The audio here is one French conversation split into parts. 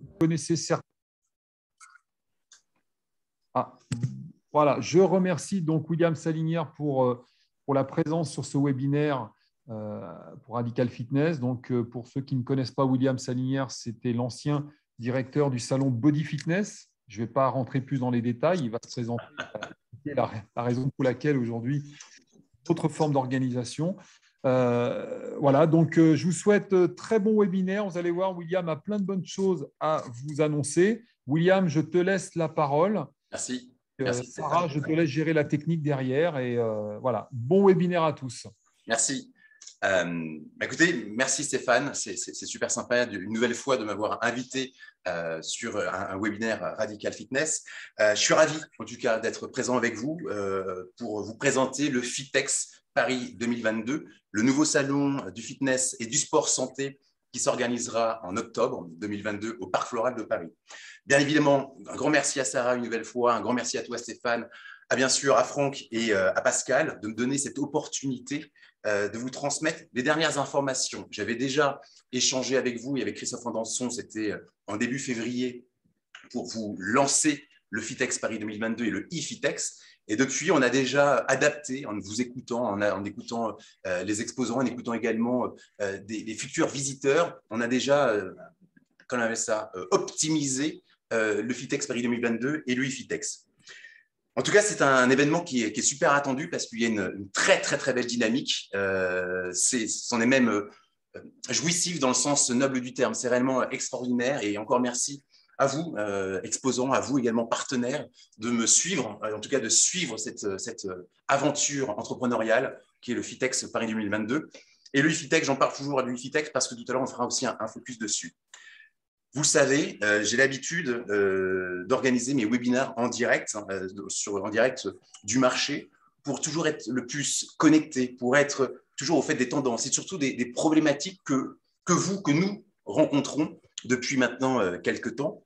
Vous connaissez certains. Ah, voilà, je remercie donc William Salinière pour la présence sur ce webinaire pour Radical Fitness. Donc, pour ceux qui ne connaissent pas William Salinière, c'était l'ancien directeur du salon Body Fitness. Je ne vais pas rentrer plus dans les détails. Il va se présenter la raison pour laquelle aujourd'hui, autre forme d'organisation. Voilà, donc je vous souhaite très bon webinaire. Vous allez voir, William a plein de bonnes choses à vous annoncer. William, je te laisse la parole. Merci. Merci Sarah, je te laisse gérer la technique derrière. Et voilà, bon webinaire à tous. Merci. Écoutez, merci Stéphane, c'est super sympa une nouvelle fois de m'avoir invité sur un webinaire Radical Fitness. Je suis ravi en tout cas d'être présent avec vous pour vous présenter le Fitex Paris 2022, le nouveau salon du fitness et du sport santé qui s'organisera en octobre 2022 au Parc Floral de Paris. Bien évidemment, un grand merci à Sarah une nouvelle fois, un grand merci à toi Stéphane, bien sûr à Franck et à Pascal de me donner cette opportunité de vous transmettre les dernières informations. J'avais déjà échangé avec vous et avec Christophe Andanson, c'était en début février, pour vous lancer le Fitex Paris 2022 et le e-Fitex. Et depuis, on a déjà adapté en vous écoutant, en écoutant les exposants, en écoutant également des futurs visiteurs. On a déjà, quand on avait ça, optimisé le Fitex Paris 2022 et le e-Fitex. En tout cas, c'est un événement qui est super attendu parce qu'il y a une très, très, très belle dynamique. C'en est même jouissif dans le sens noble du terme. C'est réellement extraordinaire et encore merci à vous, exposants, à vous également partenaires, de me suivre, en tout cas de suivre cette aventure entrepreneuriale qui est le Fitex Paris 2022. Et le Fitex, j'en parle toujours du Fitex parce que tout à l'heure, on fera aussi un focus dessus. Vous le savez, j'ai l'habitude d'organiser mes webinaires en direct, en direct du marché, pour toujours être le plus connecté, pour être toujours au fait des tendances et surtout des problématiques que nous rencontrons depuis maintenant quelques temps.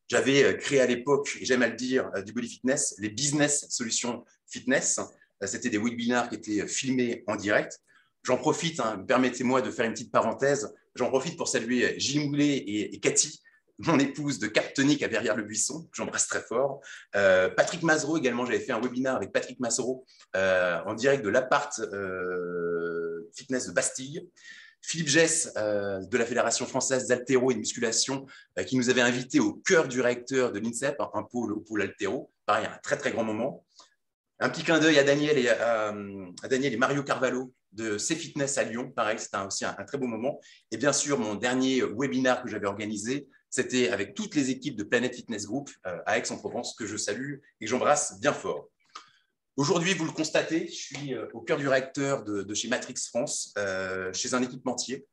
J'avais créé à l'époque, et j'aime à le dire, du Body Fitness, les business solutions fitness. C'était des webinaires qui étaient filmés en direct. J'en profite, permettez-moi de faire une petite parenthèse, j'en profite pour saluer Gilles Moulet et Cathy, mon épouse de Cap Tonique à Verrières-le-Buisson, que j'embrasse très fort. Patrick Mazereau également, j'avais fait un webinaire avec Patrick Mazereau en direct de l'appart fitness de Bastille. Philippe Gess de la Fédération française d'altéro et de musculation qui nous avait invités au cœur du réacteur de l'INSEP, un pôle au pôle altéro. Pareil, un très très grand moment. Un petit clin d'œil à Daniel et Mario Carvalho de C-Fitness à Lyon. Pareil, c'était aussi un très beau moment. Et bien sûr, mon dernier webinaire que j'avais organisé, c'était avec toutes les équipes de Planet Fitness Group à Aix-en-Provence, que je salue et que j'embrasse bien fort. Aujourd'hui, vous le constatez, je suis au cœur du réacteur de chez Matrix France, chez un équipementier,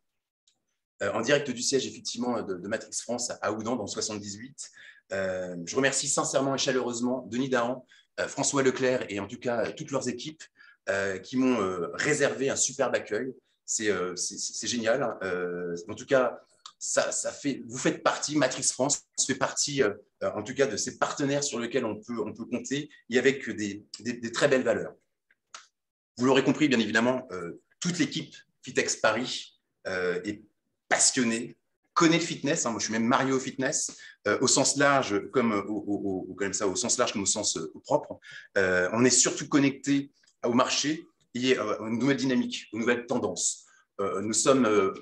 en direct du siège effectivement de Matrix France à Oudan, dans le 78. Je remercie sincèrement et chaleureusement Denis Dahan, François Leclerc et en tout cas toutes leurs équipes qui m'ont réservé un superbe accueil. C'est génial. En tout cas, vous faites partie, Matrix France fait partie en tout cas de ces partenaires sur lesquels on peut compter et avec des très belles valeurs. Vous l'aurez compris, bien évidemment, toute l'équipe Fitex Paris est passionnée, connaît le fitness. Moi, je suis même marié au fitness, au sens large comme au sens large comme au sens propre. On est surtout connecté au marché et aux nouvelles dynamiques, aux nouvelles tendances. Nous sommes,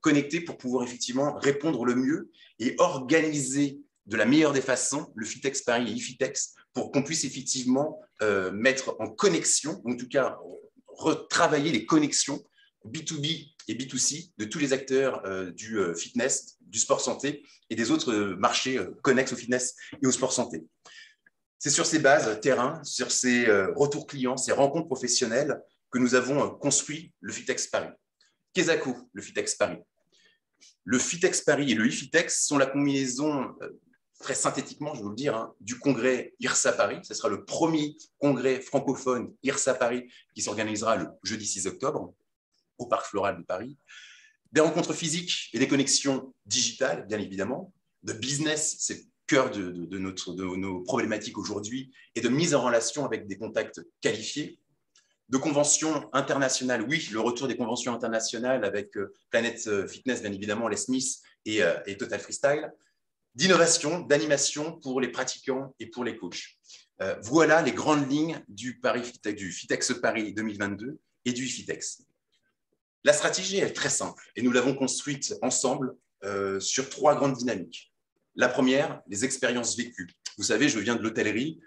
connectés pour pouvoir effectivement répondre le mieux et organiser de la meilleure des façons le Fitex Paris et e-Fitex pour qu'on puisse effectivement mettre en connexion, en tout cas retravailler les connexions B2B et B2C de tous les acteurs du fitness, du sport santé et des autres marchés connexes au fitness et au sport santé. C'est sur ces bases terrain, sur ces retours clients, ces rencontres professionnelles que nous avons construit le Fitex Paris. Qu'est-ce que le Fitex Paris? Le Fitex Paris et le e-Fitex sont la combinaison, très synthétiquement, je vais vous le dire, du congrès IRSA Paris. Ce sera le premier congrès francophone IRSA Paris qui s'organisera le jeudi 6 octobre au Parc Floral de Paris. Des rencontres physiques et des connexions digitales, bien évidemment. De business, c'est le cœur de nos problématiques aujourd'hui, et de mise en relation avec des contacts qualifiés. De conventions internationales, oui, le retour des conventions internationales avec Planet Fitness, bien évidemment, Les Smiths et Total Freestyle. D'innovation, d'animation pour les pratiquants et pour les coachs. Voilà les grandes lignes du Fitex Paris 2022 et du Fitex. La stratégie est très simple et nous l'avons construite ensemble sur 3 grandes dynamiques. La première, les expériences vécues. Vous savez, je viens de l'hôtellerie.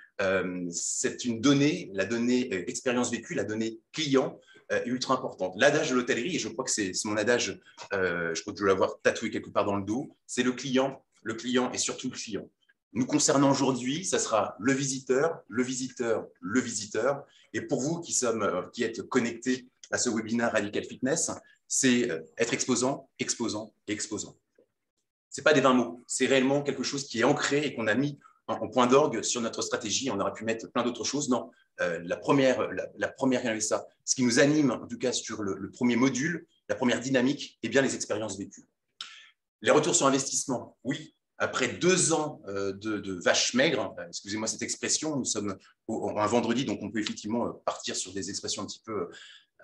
C'est une donnée, la donnée expérience vécue, la donnée client ultra importante. L'adage de l'hôtellerie, et je crois que c'est mon adage, je crois que je dois l'avoir tatoué quelque part dans le dos, c'est le client et surtout le client. Nous concernant aujourd'hui, ça sera le visiteur, le visiteur, le visiteur. Et pour vous qui êtes connectés à ce webinaire Radical Fitness, c'est être exposant, exposant et exposant. Ce n'est pas des 20 mots, c'est réellement quelque chose qui est ancré et qu'on a mis en point d'orgue sur notre stratégie. On aurait pu mettre plein d'autres choses. Non, la première est ça. Ce qui nous anime, en tout cas sur le premier module, la première dynamique, eh bien les expériences vécues. Les retours sur investissement, oui. Après 2 ans de vaches maigres, excusez-moi cette expression, nous sommes un vendredi, donc on peut effectivement partir sur des expressions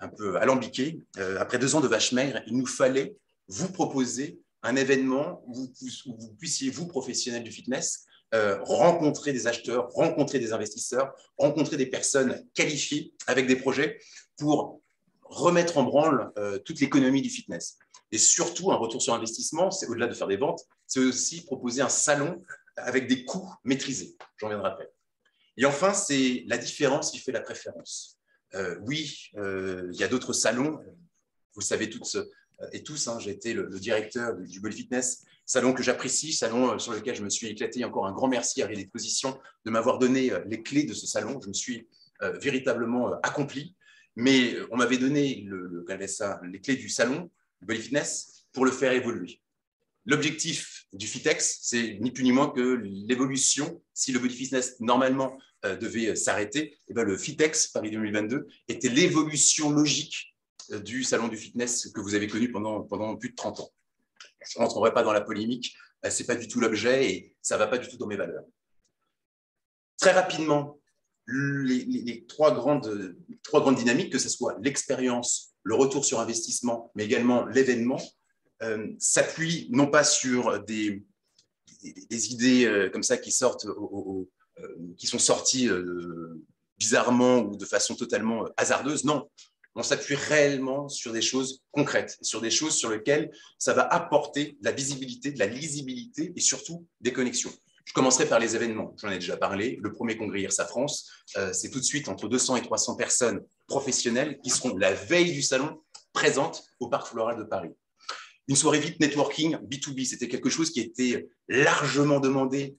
un peu alambiquées. Après 2 ans de vaches maigres, il nous fallait vous proposer un événement où vous puissiez, vous, professionnels du fitness, rencontrer des acheteurs, rencontrer des investisseurs, rencontrer des personnes qualifiées avec des projets pour remettre en branle toute l'économie du fitness. Et surtout, un retour sur investissement, c'est au-delà de faire des ventes, c'est aussi proposer un salon avec des coûts maîtrisés. J'en reviendrai après. Et enfin, c'est la différence qui fait la préférence. Oui, il y a d'autres salons, vous le savez toutes et tous, hein, j'ai été le directeur du Body Fitness, salon que j'apprécie, salon sur lequel je me suis éclaté. Encore un grand merci à Redisposition de m'avoir donné les clés de ce salon. Je me suis véritablement accompli. Mais on m'avait donné les clés du salon, du Body Fitness, pour le faire évoluer. L'objectif du Fitex, c'est ni plus ni moins que l'évolution. Si le Body Fitness, normalement, devait s'arrêter, eh bien, le Fitex Paris 2022 était l'évolution logique du salon du fitness que vous avez connu pendant plus de 30 ans. Je ne rentrerai pas dans la polémique, ce n'est pas du tout l'objet et ça ne va pas du tout dans mes valeurs. Très rapidement, les trois grandes dynamiques, que ce soit l'expérience, le retour sur investissement, mais également l'événement, s'appuient non pas sur des idées comme ça qui sortent, qui sont sorties bizarrement ou de façon totalement hasardeuse. Non, on s'appuie réellement sur des choses concrètes, sur des choses sur lesquelles ça va apporter de la visibilité, de la lisibilité et surtout des connexions. Je commencerai par les événements, j'en ai déjà parlé. Le premier congrès IRSA France, c'est tout de suite entre 200 et 300 personnes professionnelles qui seront la veille du salon présentes au Parc Floral de Paris. Une soirée vite networking B2B, c'était quelque chose qui était largement demandé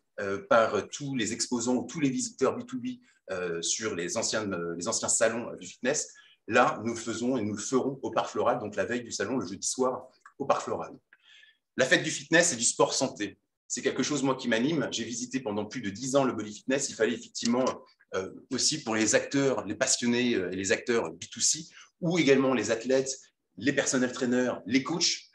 par tous les exposants ou tous les visiteurs B2B sur les anciens salons du fitness. Là, nous le faisons et nous le ferons au Parc Floral, donc la veille du salon, le jeudi soir, au Parc Floral. La fête du fitness et du sport santé, c'est quelque chose, moi, qui m'anime. J'ai visité pendant plus de 10 ans le Body Fitness. Il fallait effectivement aussi pour les acteurs, les passionnés et les acteurs B2C, ou également les athlètes, les personnels trainers, les coachs,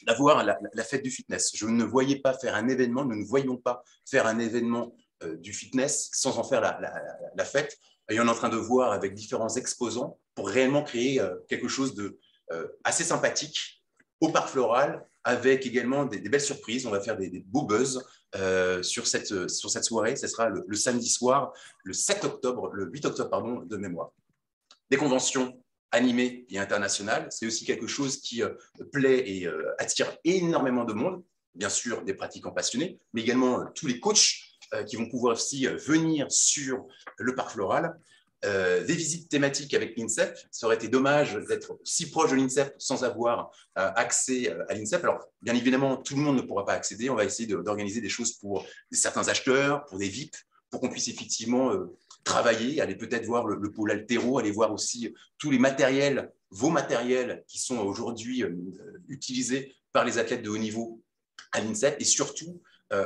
d'avoir la fête du fitness. Je ne voyais pas faire un événement, nous ne voyons pas faire un événement du fitness sans en faire la fête. Et on est en train de voir avec différents exposants pour réellement créer quelque chose de assez sympathique au Parc Floral, avec également des belles surprises. On va faire des beaux buzz sur cette soirée. Ce sera le samedi soir, le 8 octobre, pardon, de mémoire. Des conventions animées et internationales, c'est aussi quelque chose qui plaît et attire énormément de monde, bien sûr des pratiquants passionnés, mais également tous les coachs qui vont pouvoir aussi venir sur le Parc Floral. Des visites thématiques avec l'INSEP. Ça aurait été dommage d'être si proche de l'INSEP sans avoir accès à l'INSEP. Alors, bien évidemment, tout le monde ne pourra pas accéder. On va essayer d'organiser des choses pour certains acheteurs, pour des VIP, pour qu'on puisse effectivement travailler, aller peut-être voir le pôle haltéro, aller voir aussi tous les matériels, vos matériels qui sont aujourd'hui utilisés par les athlètes de haut niveau à l'INSEP. Et surtout,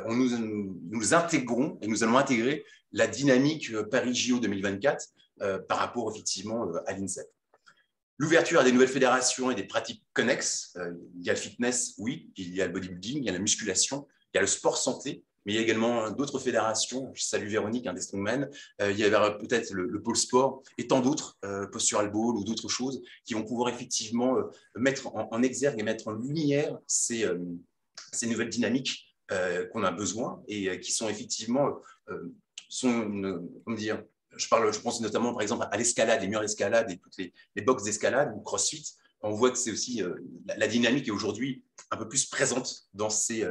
nous intégrons et nous allons intégrer la dynamique Paris JO 2024 par rapport effectivement à l'INSEP. L'ouverture à des nouvelles fédérations et des pratiques connexes. Il y a le fitness, oui, il y a le bodybuilding, il y a la musculation, il y a le sport santé, mais il y a également d'autres fédérations. Je salue Véronique, des strongmen. Il y avait peut-être le pôle sport et tant d'autres, postural ball ou d'autres choses, qui vont pouvoir effectivement mettre en exergue et mettre en lumière ces nouvelles dynamiques qu'on a besoin et qui sont effectivement, comment dire, je pense notamment par exemple à l'escalade, les murs d'escalade et toutes les box d'escalade ou CrossFit. On voit que c'est aussi la dynamique est aujourd'hui un peu plus présente dans ces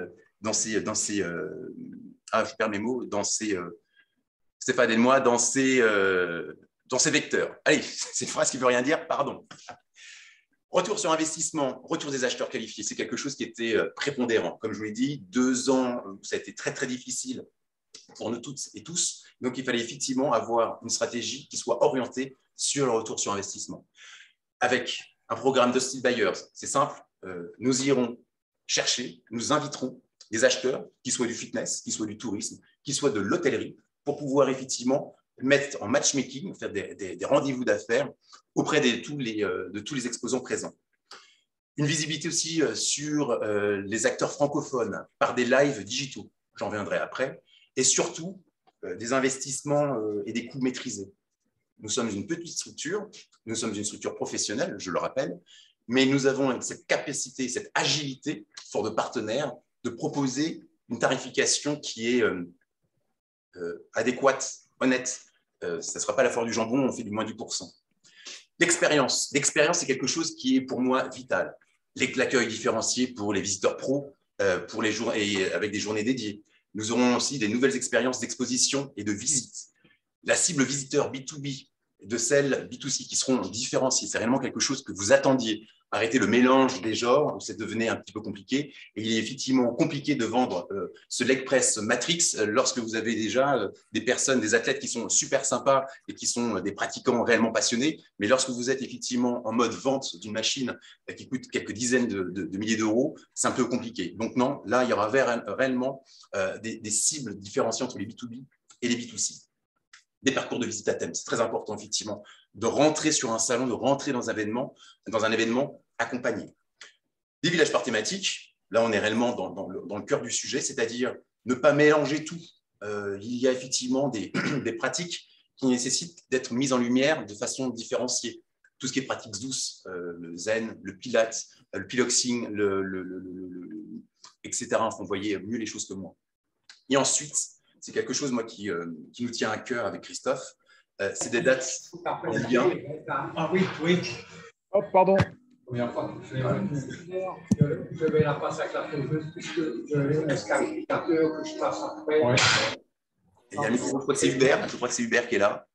je perds mes mots, Stéphane aide-moi, dans ces vecteurs. Allez, c'est une phrase qui ne veut rien dire, pardon. Retour sur investissement, retour des acheteurs qualifiés, c'est quelque chose qui était prépondérant. Comme je vous l'ai dit, 2 ans, ça a été très, très difficile pour nous toutes et tous. Donc, il fallait effectivement avoir une stratégie qui soit orientée sur le retour sur investissement. Avec un programme d'hostile buyers, c'est simple, nous irons chercher, nous inviterons des acheteurs, qui soient du fitness, qui soient du tourisme, qui soient de l'hôtellerie, pour pouvoir effectivement mettre en matchmaking, faire des rendez-vous d'affaires auprès de tous les exposants présents. Une visibilité aussi sur les acteurs francophones par des lives digitaux, j'en reviendrai après, et surtout des investissements et des coûts maîtrisés. Nous sommes une petite structure, nous sommes une structure professionnelle, je le rappelle, mais nous avons cette capacité, cette agilité, fort de partenaires, de proposer une tarification qui est adéquate, honnête. Ça ne sera pas la foire du jambon, on fait du moins 10%. L'expérience, c'est quelque chose qui est pour moi vital. L'accueil différencié pour les visiteurs pros, et avec des journées dédiées. Nous aurons aussi des nouvelles expériences d'exposition et de visite. La cible visiteur B2B de celles B2C qui seront différenciées, c'est réellement quelque chose que vous attendiez. Arrêtez le mélange des genres, où ça devenait un petit peu compliqué. Et il est effectivement compliqué de vendre ce leg press Matrix lorsque vous avez déjà des personnes, des athlètes qui sont super sympas et qui sont des pratiquants réellement passionnés. Mais lorsque vous êtes effectivement en mode vente d'une machine qui coûte quelques dizaines de milliers d'euros, c'est un peu compliqué. Donc non, là, il y aura réellement des cibles différenciées entre les B2B et les B2C. Des parcours de visite à thème. C'est très important, effectivement, de rentrer sur un salon, de rentrer dans un événement accompagné. Des villages par thématique, là, on est réellement dans le cœur du sujet, c'est-à-dire ne pas mélanger tout. Il y a effectivement des pratiques qui nécessitent d'être mises en lumière de façon différenciée. Tout ce qui est pratiques douces, le zen, le pilates, le piloxing, etc. Vous voyez mieux les choses que moi. Et ensuite, c'est quelque chose, moi, qui nous tient à cœur avec Christophe. C'est des dates en lien. Ah oui, oui. Oh, pardon. Je vais la passer avec la poseuse puisque je laisse qualificateur que je passe après. Ouais. Et il y a le micro, je crois que c'est Hubert qui est là.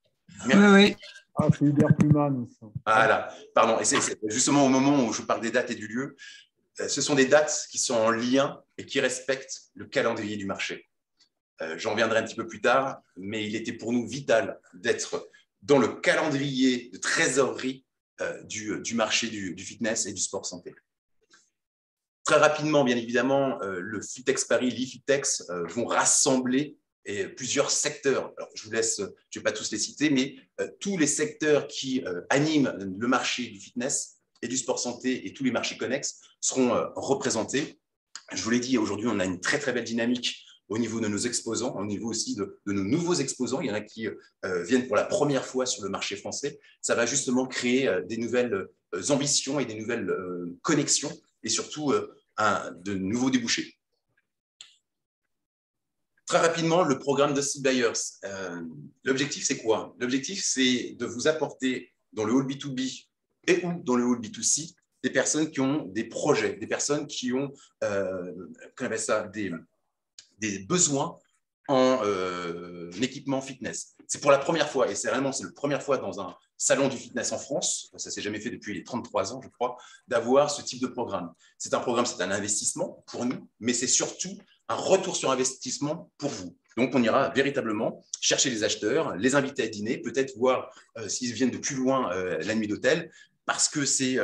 Merci. Oui. Ah, c'est Hubert Pluman. Voilà, pardon. Et c'est justement au moment où je parle des dates et du lieu, ce sont des dates qui sont en lien et qui respectent le calendrier du marché. J'en reviendrai un petit peu plus tard, mais il était pour nous vital d'être dans le calendrier de trésorerie du marché du fitness et du sport santé. Très rapidement, bien évidemment, le Fitex Paris, l'eFitex vont rassembler plusieurs secteurs. Alors, je ne vais pas tous les citer, mais tous les secteurs qui animent le marché du fitness et du sport santé et tous les marchés connexes seront représentés. Je vous l'ai dit, aujourd'hui, on a une très, très belle dynamique au niveau de nos exposants, au niveau aussi de nos nouveaux exposants. Il y en a qui viennent pour la première fois sur le marché français. Ça va justement créer des nouvelles ambitions et des nouvelles connexions et surtout de nouveaux débouchés. Très rapidement, le programme de Hostile Buyers. L'objectif, c'est quoi? L'objectif, c'est de vous apporter dans le hall B2B et ou dans le hall B2C des personnes qui ont des projets, des personnes qui ont qu'on appelle ça, des besoins en équipement fitness. C'est pour la première fois, et c'est la première fois dans un salon du fitness en France, ça ne s'est jamais fait depuis les 33 ans, je crois, d'avoir ce type de programme. C'est un investissement pour nous, mais c'est surtout un retour sur investissement pour vous. Donc, on ira véritablement chercher les acheteurs, les inviter à dîner, peut-être voir s'ils viennent de plus loin la nuit d'hôtel, parce que c'est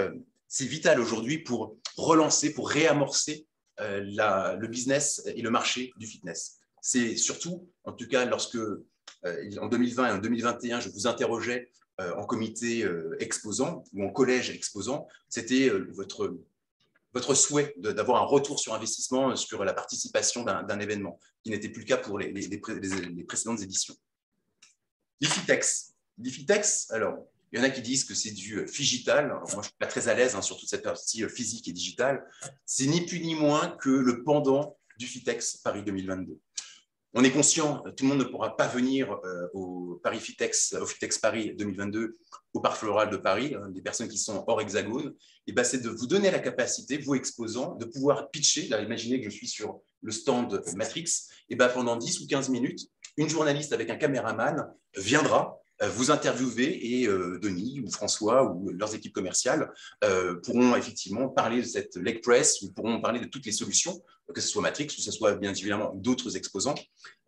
vital aujourd'hui pour relancer, pour réamorcer le business et le marché du fitness. C'est surtout, en tout cas, lorsque en 2020 et en 2021, je vous interrogeais en comité exposant ou en collège exposant, c'était votre souhait d'avoir un retour sur investissement sur la participation d'un événement, qui n'était plus le cas pour les précédentes éditions. L'IFITEX, alors, il y en a qui disent que c'est du figital. Alors, moi, je ne suis pas très à l'aise sur toute cette partie physique et digitale. C'est ni plus ni moins que le pendant du FITEX Paris 2022. On est conscient, tout le monde ne pourra pas venir au FITEX Paris 2022, au Parc Floral de Paris, des personnes qui sont hors hexagone. Et ben, c'est de vous donner la capacité, vous exposants, de pouvoir pitcher. Là, imaginez que je suis sur le stand Matrix. Et ben, pendant 10 ou 15 minutes, une journaliste avec un caméraman viendra vous interviewer et Denis ou François ou leurs équipes commerciales pourront effectivement parler de cette leg press ou pourront parler de toutes les solutions, que ce soit Matrix ou que ce soit bien évidemment d'autres exposants.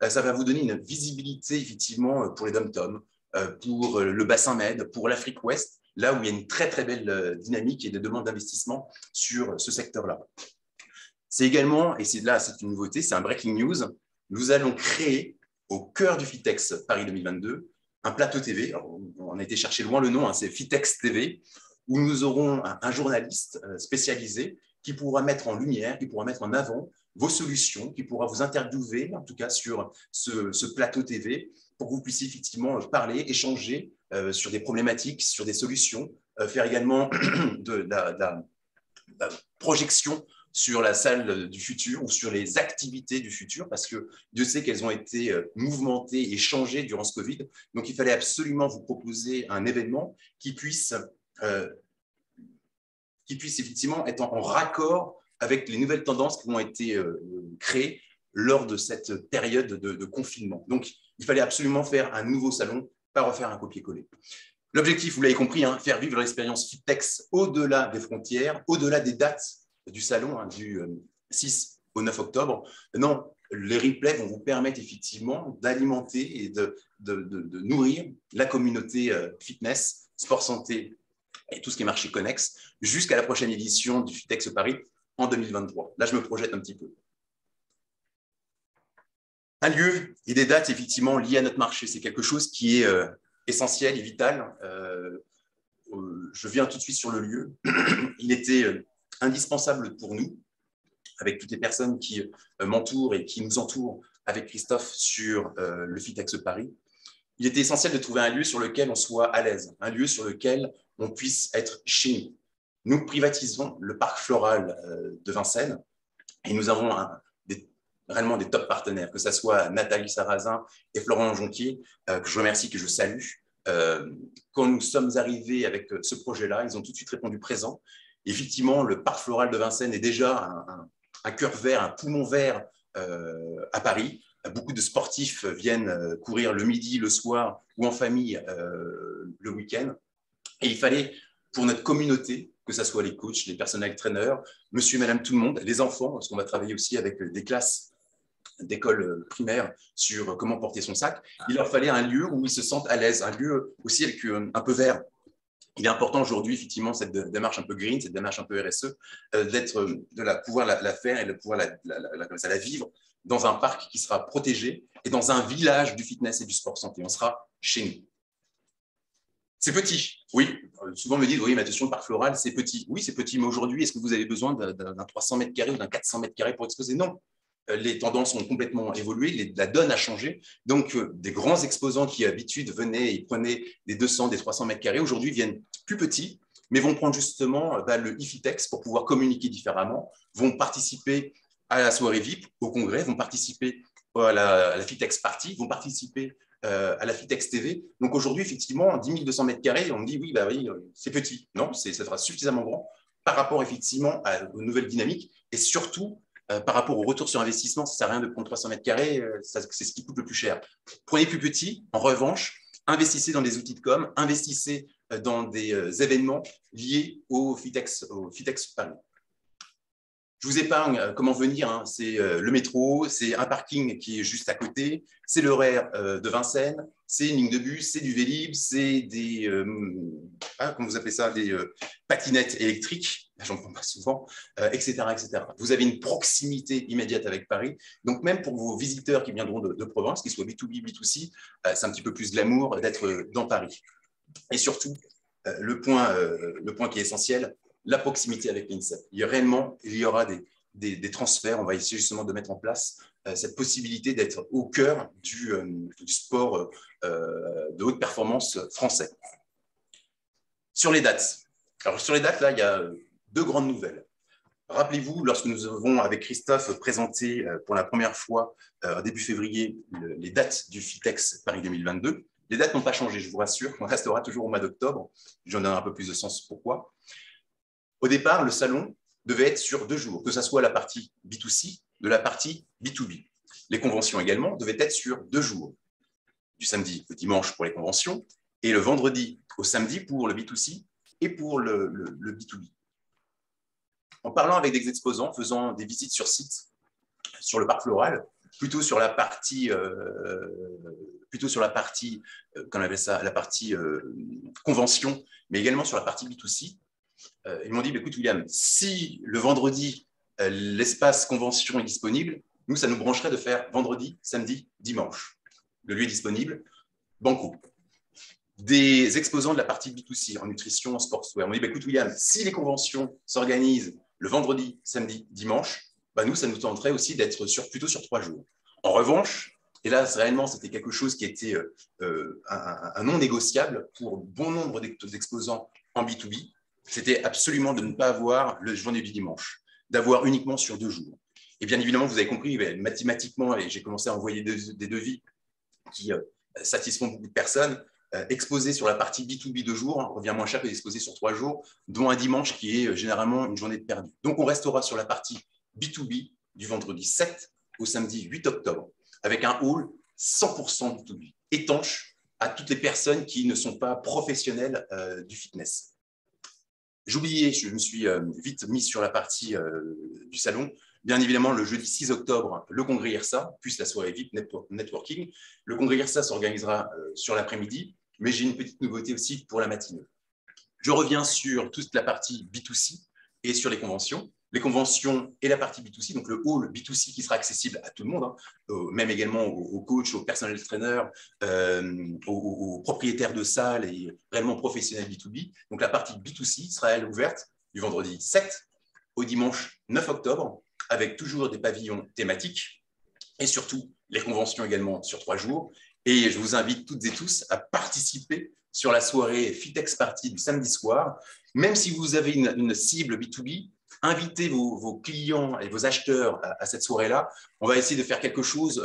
Ça va vous donner une visibilité effectivement pour les dom-tom, pour le bassin Med, pour l'Afrique Ouest, là où il y a une très très belle dynamique et de demande d'investissement sur ce secteur-là. C'est également, et c'est une nouveauté, c'est un breaking news, nous allons créer au cœur du FITEX Paris 2022 un plateau TV. Alors, on a été chercher loin le nom, c'est FITEX TV, où nous aurons un journaliste spécialisé qui pourra mettre en lumière, qui pourra mettre en avant vos solutions, qui pourra vous interviewer, en tout cas sur ce plateau TV, pour que vous puissiez effectivement parler, échanger sur des problématiques, sur des solutions, faire également de la projection sur la salle du futur ou sur les activités du futur, parce que Dieu sait qu'elles ont été mouvementées et changées durant ce Covid. Donc, il fallait absolument vous proposer un événement qui puisse effectivement être en raccord avec les nouvelles tendances qui ont été créées lors de cette période de confinement. Donc, il fallait absolument faire un nouveau salon, pas refaire un copier-coller. L'objectif, vous l'avez compris, faire vivre l'expérience FITEX au-delà des frontières, au-delà des dates du salon, du 6 au 9 octobre. Non, les replays vont vous permettre effectivement d'alimenter et de nourrir la communauté fitness, sport santé et tout ce qui est marché connexe jusqu'à la prochaine édition du FITEX Paris en 2023. Là, je me projette un petit peu. Un lieu et des dates effectivement liées à notre marché, c'est quelque chose qui est essentiel et vital. Je viens tout de suite sur le lieu. Il était indispensable pour nous, avec toutes les personnes qui m'entourent et qui nous entourent avec Christophe sur le FITEX Paris. Il était essentiel de trouver un lieu sur lequel on soit à l'aise, un lieu sur lequel on puisse être chez nous. Nous privatisons le parc floral de Vincennes et nous avons réellement des top partenaires, que ce soit Nathalie Sarrazin et Florent Jonquier, que je remercie, que je salue. Quand nous sommes arrivés avec ce projet-là, ils ont tout de suite répondu présent. Effectivement, le parc floral de Vincennes est déjà un cœur vert, un poumon vert à Paris. Beaucoup de sportifs viennent courir le midi, le soir ou en famille le week-end. Et il fallait, pour notre communauté, que ce soit les coachs, les personnels traîneurs, monsieur et madame tout le monde, les enfants, parce qu'on va travailler aussi avec des classes d'école primaire sur comment porter son sac, il leur fallait un lieu où ils se sentent à l'aise, un lieu aussi avec un peu vert. Il est important aujourd'hui, effectivement, cette démarche un peu green, cette démarche un peu RSE, pouvoir la faire et de pouvoir la vivre dans un parc qui sera protégé et dans un village du fitness et du sport santé. On sera chez nous. C'est petit, oui. Souvent, on me dit, oui, mais attention, le parc floral, c'est petit. Oui, c'est petit, mais aujourd'hui, est-ce que vous avez besoin d'un 300 mètres carrés ou d'un 400 mètres carrés pour exposer? Non. Les tendances ont complètement évolué, la donne a changé. Donc, des grands exposants qui, d'habitude, venaient et prenaient des 200, des 300 mètres carrés, aujourd'hui viennent plus petits, mais vont prendre justement le IFITEX pour pouvoir communiquer différemment, vont participer à la soirée VIP, au congrès, vont participer à la FITEX Party, vont participer à la FITEX TV. Donc, aujourd'hui, effectivement, 10 200 mètres carrés, on me dit, oui, c'est petit. Non, ça sera suffisamment grand par rapport, effectivement, aux nouvelles dynamiques et surtout, par rapport au retour sur investissement, ça ne sert à rien de prendre 300 mètres carrés, c'est ce qui coûte le plus cher. Prenez plus petit, en revanche, investissez dans des outils de com, investissez dans des événements liés au FITEX Paris. Je vous épargne comment venir, c'est le métro, c'est un parking qui est juste à côté, c'est le RER de Vincennes, c'est une ligne de bus, c'est du Vélib, c'est des, comment vous appelez ça, des patinettes électriques, j'en prends pas souvent, etc., etc. Vous avez une proximité immédiate avec Paris, donc même pour vos visiteurs qui viendront de province, qu'ils soient B2B, B2C, c'est un petit peu plus glamour d'être dans Paris. Et surtout, le point qui est essentiel, la proximité avec l'INSEP. Il y aura des transferts. On va essayer justement de mettre en place cette possibilité d'être au cœur du sport de haute performance français. Sur les dates. Alors, sur les dates, là, il y a deux grandes nouvelles. Rappelez-vous, lorsque nous avons, avec Christophe, présenté pour la première fois, début février, les dates du FITEX Paris 2022, les dates n'ont pas changé, je vous rassure. On restera toujours au mois d'octobre. J'en donne un peu plus de sens pourquoi. Au départ, le salon devait être sur 2 jours, que ce soit la partie B2C de la partie B2B. Les conventions également devaient être sur 2 jours, du samedi au dimanche pour les conventions et le vendredi au samedi pour le B2C et pour le B2B. En parlant avec des exposants, faisant des visites sur site sur le parc floral, plutôt sur la partie, qu'on appelle ça, la partie convention, mais également sur la partie B2C, ils m'ont dit, écoute William, si le vendredi, l'espace convention est disponible, nous, ça nous brancherait de faire vendredi, samedi, dimanche. Le lieu est disponible, banco. Des exposants de la partie B2C en nutrition, en sportswear m'ont dit, écoute William, si les conventions s'organisent le vendredi, samedi, dimanche, nous, ça nous tenterait aussi d'être plutôt sur 3 jours. En revanche, et là, réellement, c'était quelque chose qui était un non négociable pour bon nombre d'exposants en B2B, c'était absolument de ne pas avoir le journée du dimanche, d'avoir uniquement sur 2 jours. Et bien évidemment, vous avez compris, mathématiquement, et j'ai commencé à envoyer des devis qui satisfont beaucoup de personnes, exposé sur la partie B2B 2 jours revient moins cher que d'exposer sur 3 jours, dont un dimanche qui est généralement une journée de perdu. Donc, on restera sur la partie B2B du vendredi 7 au samedi 8 octobre, avec un hall 100% B2B, étanche à toutes les personnes qui ne sont pas professionnelles du fitness. J'oubliais, je me suis vite mis sur la partie du salon. Bien évidemment, le jeudi 6 octobre, le congrès IRSA, puis la soirée VIP Networking. Le congrès IRSA s'organisera sur l'après-midi, mais j'ai une petite nouveauté aussi pour la matinée. Je reviens sur toute la partie B2C et sur les conventions. Les conventions et la partie B2C, donc le hall B2C qui sera accessible à tout le monde, même également aux coachs, aux personnels trainers, aux propriétaires de salles et réellement professionnels B2B. Donc la partie B2C sera elle ouverte du vendredi 7 au dimanche 9 octobre, avec toujours des pavillons thématiques et surtout les conventions également sur 3 jours. Et je vous invite toutes et tous à participer sur la soirée Fitex Party du samedi soir. Même si vous avez une cible B2B, invitez vos clients et vos acheteurs à cette soirée-là. On va essayer de faire quelque chose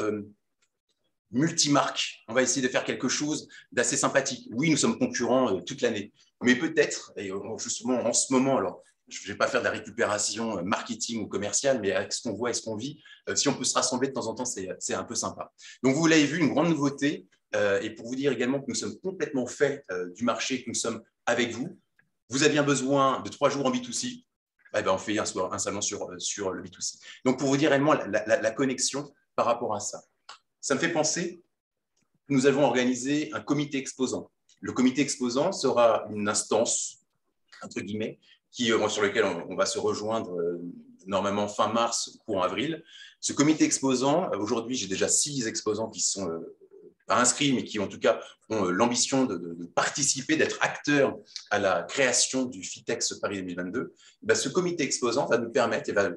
multimarque. On va essayer de faire quelque chose d'assez sympathique. Oui, nous sommes concurrents toute l'année, mais peut-être, et justement en ce moment, alors, je ne vais pas faire de la récupération marketing ou commerciale, mais avec ce qu'on voit et ce qu'on vit, si on peut se rassembler de temps en temps, c'est un peu sympa. Donc, vous l'avez vu, une grande nouveauté. Et pour vous dire également que nous sommes complètement faits du marché, que nous sommes avec vous. Vous aviez besoin de 3 jours en B2C. On fait un salon sur le B2C. Donc, pour vous dire réellement la connexion par rapport à ça. Ça me fait penser que nous avons organisé un comité exposant. Le comité exposant sera une instance, entre guillemets, sur lequel on va se rejoindre normalement fin mars, courant avril. Ce comité exposant, aujourd'hui, j'ai déjà 6 exposants qui sont pas inscrits, mais qui en tout cas ont l'ambition de participer, d'être acteurs à la création du FITEX Paris 2022. Ce comité exposant va nous permettre, et va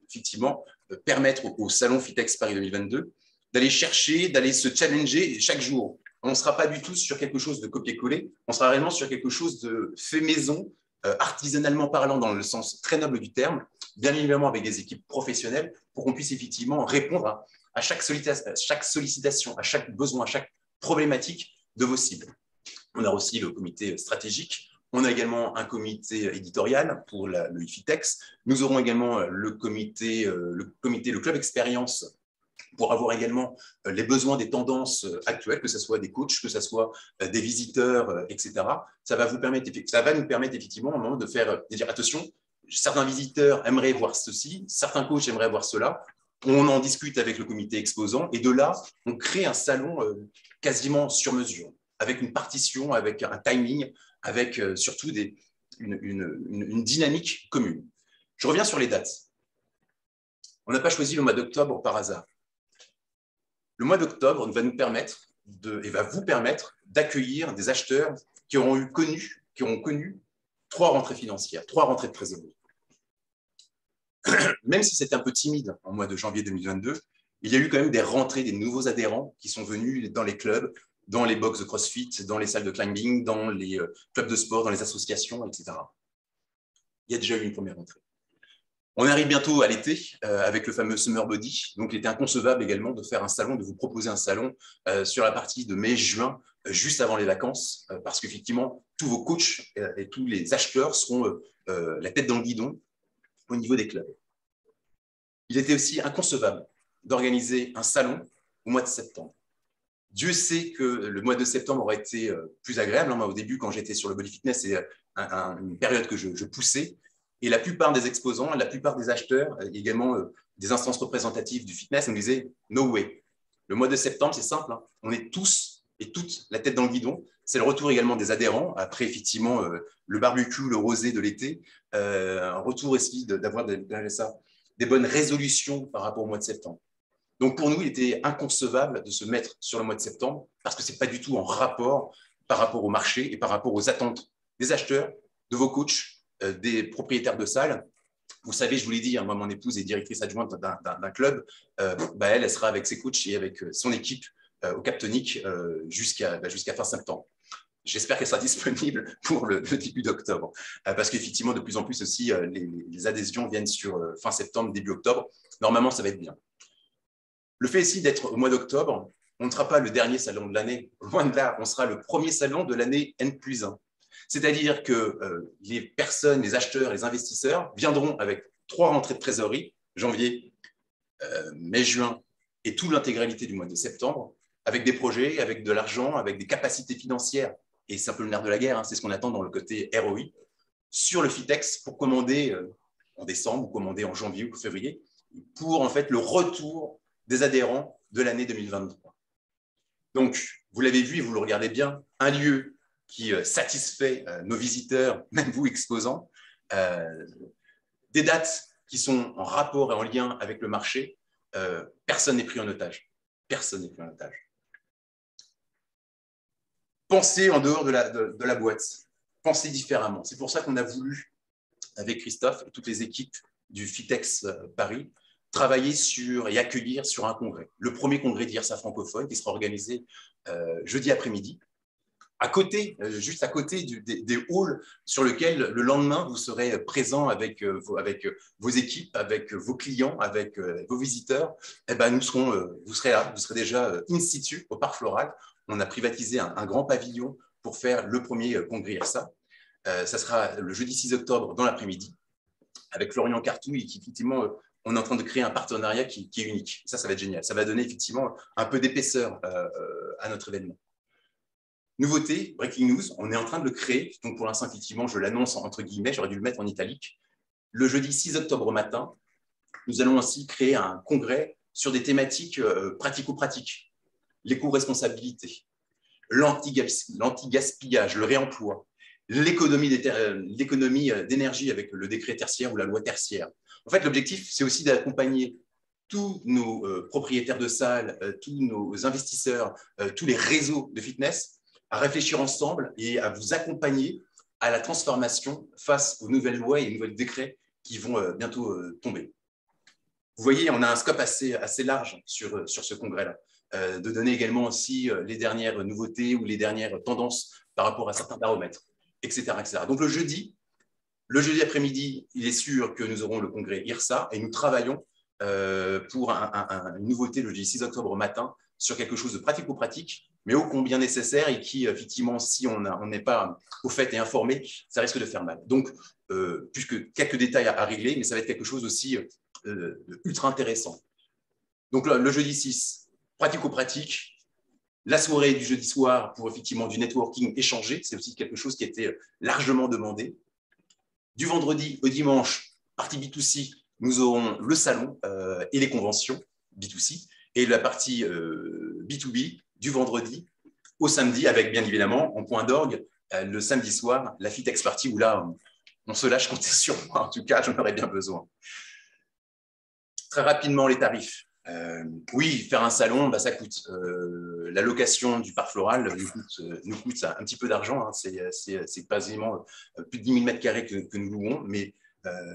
effectivement permettre au salon FITEX Paris 2022 d'aller chercher, d'aller se challenger chaque jour. On ne sera pas du tout sur quelque chose de copier-coller, on sera réellement sur quelque chose de fait maison, artisanalement parlant dans le sens très noble du terme, bien évidemment avec des équipes professionnelles pour qu'on puisse effectivement répondre à chaque sollicitation, à chaque besoin, à chaque problématique de vos cibles. On a aussi le comité stratégique, on a également un comité éditorial pour le FITEX, nous aurons également le club expérience pour avoir également les besoins des tendances actuelles, que ce soit des coachs, que ce soit des visiteurs, etc. Ça va nous permettre effectivement à un moment de dire attention, certains visiteurs aimeraient voir ceci, certains coachs aimeraient voir cela. On en discute avec le comité exposant et de là, on crée un salon quasiment sur mesure, avec une partition, avec un timing, avec surtout une dynamique commune. Je reviens sur les dates. On n'a pas choisi le mois d'octobre par hasard. Le mois d'octobre va nous permettre et va vous permettre d'accueillir des acheteurs qui auront connu 3 rentrées financières, 3 rentrées de trésorerie. Même si c'était un peu timide en mois de janvier 2022, il y a eu quand même des rentrées des nouveaux adhérents qui sont venus dans les clubs, dans les box de CrossFit, dans les salles de climbing, dans les clubs de sport, dans les associations, etc. Il y a déjà eu une première rentrée. On arrive bientôt à l'été avec le fameux Summer Body. Donc, il était inconcevable également de faire un salon, de vous proposer un salon sur la partie de mai-juin, juste avant les vacances, parce qu'effectivement, tous vos coachs et tous les acheteurs seront la tête dans le guidon au niveau des clubs. Il était aussi inconcevable d'organiser un salon au mois de septembre. Dieu sait que le mois de septembre aurait été plus agréable. Moi, au début, quand j'étais sur le body fitness, c'est une période que je poussais. Et la plupart des exposants, la plupart des acheteurs, également des instances représentatives du fitness, on disait « no way ». Le mois de septembre, c'est simple. Hein. On est tous et toutes la tête dans le guidon. C'est le retour également des adhérents, après effectivement le barbecue, le rosé de l'été. Un retour aussi d'avoir des bonnes résolutions par rapport au mois de septembre. Donc, pour nous, il était inconcevable de se mettre sur le mois de septembre parce que ce n'est pas du tout en rapport par rapport au marché et par rapport aux attentes des acheteurs, de vos coachs, des propriétaires de salles. Vous savez, je vous l'ai dit, moi, mon épouse est directrice adjointe d'un club. Elle sera avec ses coachs et avec son équipe au Cap Tonic jusqu'à fin septembre. J'espère qu'elle sera disponible pour le début d'octobre. Parce qu'effectivement, de plus en plus aussi, les adhésions viennent sur fin septembre, début octobre. Normalement, ça va être bien. Le fait ici d'être au mois d'octobre, on ne sera pas le dernier salon de l'année. Loin de là, on sera le premier salon de l'année N+1. C'est-à-dire que les personnes, les acheteurs, les investisseurs viendront avec 3 rentrées de trésorerie, janvier, mai, juin, et toute l'intégralité du mois de septembre, avec des projets, avec de l'argent, avec des capacités financières. Et c'est un peu le nerf de la guerre, hein, c'est ce qu'on attend dans le côté ROI, sur le FITEX pour commander en décembre, ou commander en janvier ou février, pour en fait le retour des adhérents de l'année 2023. Donc, vous l'avez vu et vous le regardez bien, un lieu qui satisfait nos visiteurs, même vous exposants, des dates qui sont en rapport et en lien avec le marché, personne n'est pris en otage. Personne n'est pris en otage. Pensez en dehors de la boîte, pensez différemment. C'est pour ça qu'on a voulu, avec Christophe et toutes les équipes du FITEX Paris, travailler sur et accueillir sur un congrès. Le premier congrès d'IRSA francophone qui sera organisé jeudi après-midi, juste à côté des halls sur lesquels le lendemain vous serez présent avec vos équipes, avec vos clients, avec vos visiteurs. Eh ben, vous serez là, vous serez déjà in situ au Parc Floral. On a privatisé un grand pavillon pour faire le premier congrès IRSA. Ça sera le jeudi 6 octobre dans l'après-midi avec Florian Cartou et qui effectivement on est en train de créer un partenariat qui est unique. Ça va être génial. Ça va donner effectivement un peu d'épaisseur à notre événement. Nouveauté, breaking news, on est en train de le créer. Donc pour l'instant, effectivement, je l'annonce entre guillemets, j'aurais dû le mettre en italique. Le jeudi 6 octobre au matin, nous allons aussi créer un congrès sur des thématiques pratico-pratiques. L'éco-responsabilité, l'anti-gaspillage, le réemploi, l'économie d'énergie avec le décret tertiaire ou la loi tertiaire. En fait, l'objectif, c'est aussi d'accompagner tous nos propriétaires de salles, tous nos investisseurs, tous les réseaux de fitness à réfléchir ensemble et à vous accompagner à la transformation face aux nouvelles lois et aux nouveaux décrets qui vont bientôt tomber. Vous voyez, on a un scope assez large sur ce congrès-là. De donner également aussi les dernières nouveautés ou les dernières tendances par rapport à certains baromètres, etc., etc. Donc le jeudi après-midi, il est sûr que nous aurons le congrès IRSA et nous travaillons pour une nouveauté le jeudi 6 octobre au matin sur quelque chose de pratico-pratique, mais ô combien nécessaire et qui, effectivement, si on n'est pas au fait et informé, ça risque de faire mal. Donc, puisque quelques détails à régler, mais ça va être quelque chose aussi ultra intéressant. Donc, le jeudi 6, pratico-pratique, la soirée du jeudi soir pour effectivement du networking échangé, c'est aussi quelque chose qui a été largement demandé. Du vendredi au dimanche, partie B2C, nous aurons le salon et les conventions B2C, et la partie B2B du vendredi au samedi, avec bien évidemment en point d'orgue le samedi soir, la FITEX Party, où là, on se lâche, comptez sur moi, en tout cas, j'en aurais bien besoin. Très rapidement, les tarifs. Oui, faire un salon, ça coûte. La location du parc floral nous coûte un petit peu d'argent. Hein. C'est quasiment plus de 10 000 mètres carrés que nous louons, mais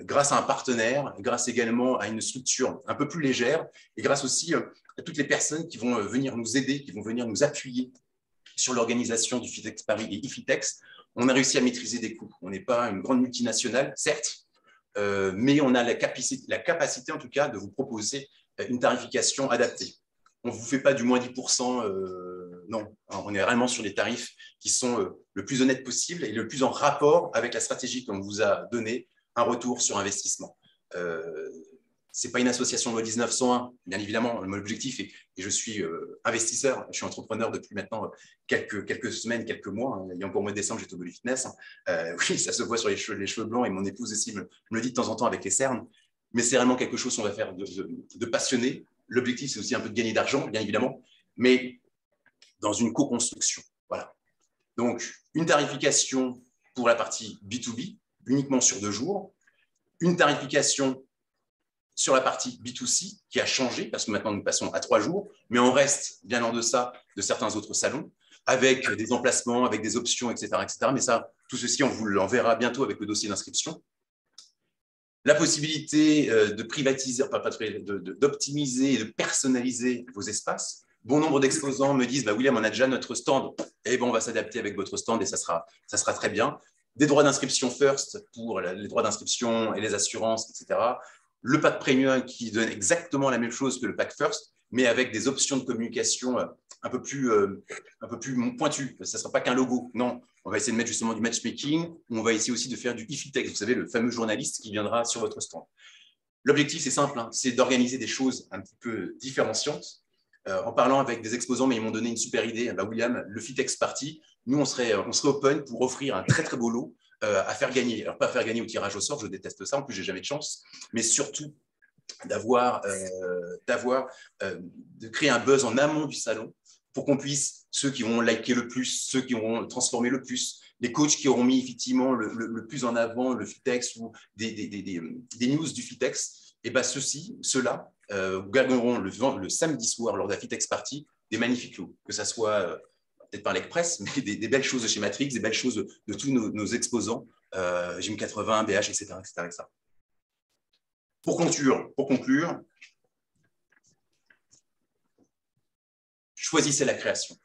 grâce à un partenaire, grâce également à une structure un peu plus légère, et grâce aussi à toutes les personnes qui vont venir nous aider, qui vont venir nous appuyer sur l'organisation du FITEX Paris et IFITEX, on a réussi à maîtriser des coûts. On n'est pas une grande multinationale, certes, mais on a la capacité, en tout cas, de vous proposer une tarification adaptée. On ne vous fait pas du moins 10%, non. On est vraiment sur des tarifs qui sont le plus honnêtes possible et le plus en rapport avec la stratégie qu'on vous a donnée, un retour sur investissement. Ce n'est pas une association loi 1901, bien évidemment, mon objectif est, et je suis investisseur, je suis entrepreneur depuis maintenant quelques semaines, quelques mois, hein. Il y a encore au mois de décembre, j'étais au Body Fitness, hein. Oui, ça se voit sur les cheveux blancs et mon épouse aussi me le dit de temps en temps avec les cernes, mais c'est vraiment quelque chose qu'on va faire de passionné. L'objectif, c'est aussi un peu de gagner d'argent, bien évidemment, mais dans une co-construction. Voilà. Donc, une tarification pour la partie B2B, uniquement sur 2 jours, une tarification sur la partie B2C qui a changé parce que maintenant nous passons à 3 jours, mais on reste bien en deçà de certains autres salons avec des emplacements, avec des options, etc., etc. Mais ça, tout ceci, on vous l'enverra bientôt avec le dossier d'inscription. La possibilité de privatiser, d'optimiser et de personnaliser vos espaces. Bon nombre d'exposants me disent William, on a déjà notre stand, et on va s'adapter avec votre stand et ça sera très bien. Des droits d'inscription first pour les droits d'inscription et les assurances, etc. Le pack premium qui donne exactement la même chose que le pack first, mais avec des options de communication un peu plus pointues. Ça ne sera pas qu'un logo, non. On va essayer de mettre justement du matchmaking, on va essayer aussi de faire du IFITEX, vous savez, le fameux journaliste qui viendra sur votre stand. L'objectif, c'est simple, hein, c'est d'organiser des choses un petit peu différenciantes. En parlant avec des exposants, mais ils m'ont donné une super idée. William, le FITEX Party, nous, on serait open pour offrir un très, très beau lot à faire gagner. Alors, pas faire gagner au tirage au sort, je déteste ça, en plus, j'ai jamais de chance, mais surtout de créer un buzz en amont du salon pour qu'on puisse, ceux qui vont liker le plus, ceux qui vont transformer le plus, les coachs qui auront mis effectivement le plus en avant le FITEX ou des news du FITEX, et ceux-là gagneront le samedi soir lors de la FITEX Party des magnifiques lots, que ce soit peut-être par l'Express, mais des belles choses de chez Matrix, des belles choses de tous nos exposants, Gym80, BH, etc., etc. Pour conclure, choisissez la création.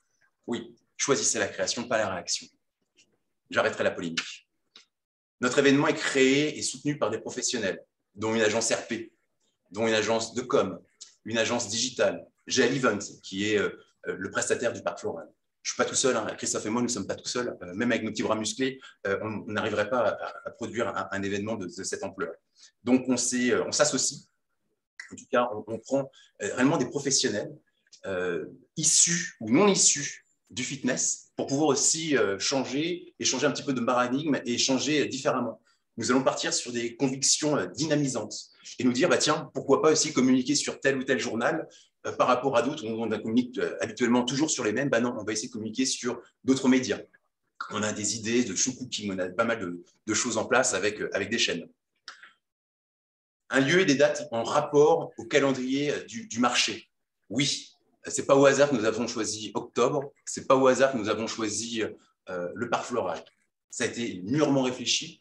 Oui, choisissez la création, pas la réaction. J'arrêterai la polémique. Notre événement est créé et soutenu par des professionnels, dont une agence RP, dont une agence de com, une agence digitale, GL Event, qui est le prestataire du parc floral. Je ne suis pas tout seul, hein. Christophe et moi, nous ne sommes pas tout seuls. Même avec nos petits bras musclés, on n'arriverait pas à produire un événement de cette ampleur. Donc, on s'associe. En tout cas, on prend réellement des professionnels issus ou non issus du fitness pour pouvoir aussi changer un petit peu de paradigme et changer différemment. Nous allons partir sur des convictions dynamisantes et nous dire, tiens, pourquoi pas aussi communiquer sur tel ou tel journal par rapport à d'autres. On communique habituellement toujours sur les mêmes. Non, on va essayer de communiquer sur d'autres médias. On a des idées de show cooking, on a pas mal de choses en place avec des chaînes. Un lieu et des dates en rapport au calendrier du marché. Oui, ce n'est pas au hasard que nous avons choisi octobre, ce n'est pas au hasard que nous avons choisi le parc floral. Ça a été mûrement réfléchi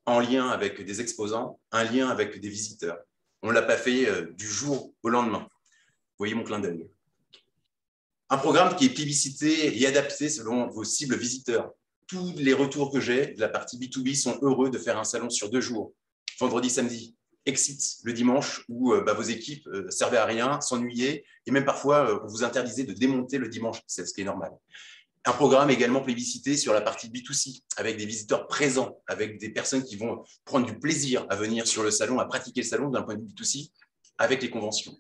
en lien avec des exposants, un lien avec des visiteurs. On ne l'a pas fait du jour au lendemain. Vous voyez mon clin d'œil. Un programme qui est plébiscité et adapté selon vos cibles visiteurs. Tous les retours que j'ai de la partie B2B sont heureux de faire un salon sur 2 jours, vendredi, samedi. Exit le dimanche où vos équipes ne servaient à rien, s'ennuyaient et même parfois vous interdisez de démonter le dimanche, c'est ce qui est normal. Un programme également plébiscité sur la partie B2C avec des visiteurs présents, avec des personnes qui vont prendre du plaisir à venir sur le salon, à pratiquer le salon d'un point de vue B2C avec les conventions.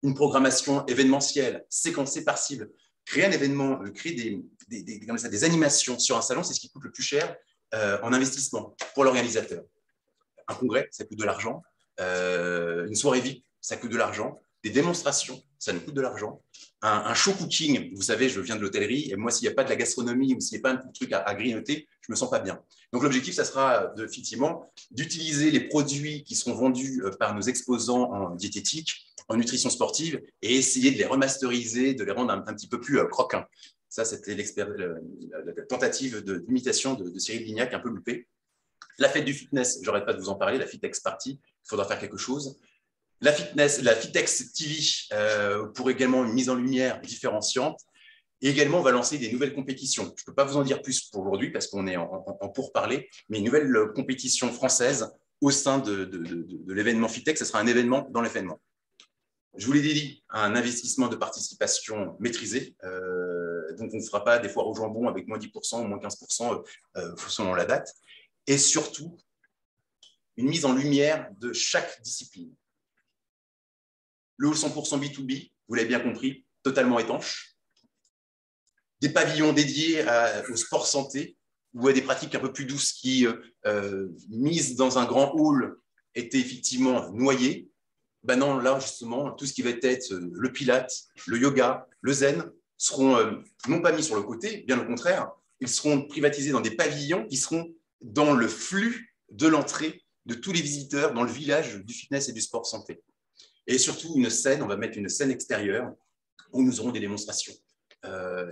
Une programmation événementielle séquencée par cible. Créer un événement, créer des animations sur un salon, c'est ce qui coûte le plus cher en investissement pour l'organisateur. Un congrès, ça coûte de l'argent. Une soirée VIP, ça coûte de l'argent. Des démonstrations, ça nous coûte de l'argent. Un show cooking, vous savez, je viens de l'hôtellerie, et moi, s'il n'y a pas de la gastronomie ou s'il n'y a pas un truc à grignoter, je ne me sens pas bien. Donc, l'objectif, ça sera effectivement d'utiliser les produits qui seront vendus par nos exposants en diététique en nutrition sportive et essayer de les remasteriser, de les rendre un petit peu plus croquants. Ça, c'était la tentative d'imitation de Cyril Lignac, un peu loupée. La fête du fitness, j'arrête pas de vous en parler, la Fitex Party, il faudra faire quelque chose. La Fitex TV pour également une mise en lumière différenciante. Et également, on va lancer des nouvelles compétitions. Je ne peux pas vous en dire plus pour aujourd'hui parce qu'on est en pourparlers, mais une nouvelle compétition française au sein de l'événement Fitex. Ce sera un événement dans l'événement. Je vous l'ai dit, un investissement de participation maîtrisé. Donc, on ne fera pas des foires au jambon avec moins 10% ou moins 15% selon la date. Et surtout, une mise en lumière de chaque discipline. Le hall 100% B2B, vous l'avez bien compris, totalement étanche. Des pavillons dédiés au sport santé ou à des pratiques un peu plus douces qui, mises dans un grand hall, étaient effectivement noyées. Ben non, là, justement, tout ce qui va être le pilate, le yoga, le zen, seront non pas mis sur le côté, bien au contraire, ils seront privatisés dans des pavillons qui seront dans le flux de l'entrée de tous les visiteurs dans le village du fitness et du sport santé. Et surtout, une scène, on va mettre une scène extérieure où nous aurons des démonstrations.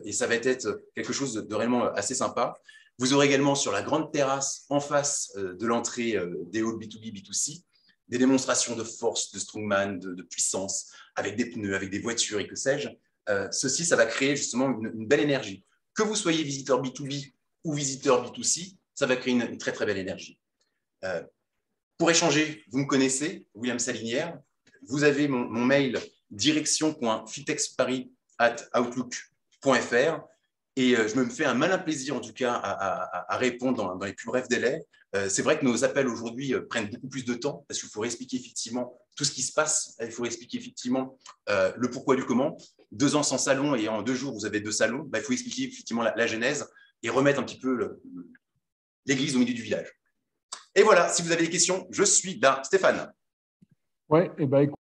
Et ça va être quelque chose de réellement assez sympa. Vous aurez également sur la grande terrasse en face de l'entrée des halls B2B, B2C, des démonstrations de force, de strongman, de puissance, avec des pneus, avec des voitures et que sais-je. Ceci, ça va créer justement une belle énergie. Que vous soyez visiteur B2B ou visiteur B2C, ça va créer une très, très belle énergie. Pour échanger, vous me connaissez, William Salinière. Vous avez mon mail direction.fitexparis@outlook.fr et je me fais un malin plaisir en tout cas à répondre dans les plus brefs délais. C'est vrai que nos appels aujourd'hui prennent beaucoup plus de temps parce qu'il faut expliquer effectivement tout ce qui se passe. Il faut expliquer effectivement le pourquoi du comment. 2 ans sans salon et en 2 jours vous avez 2 salons. Il faut expliquer effectivement la genèse et remettre un petit peu l'église au milieu du village. Et voilà, si vous avez des questions, je suis là. Stéphane. Ouais, et ben écoute,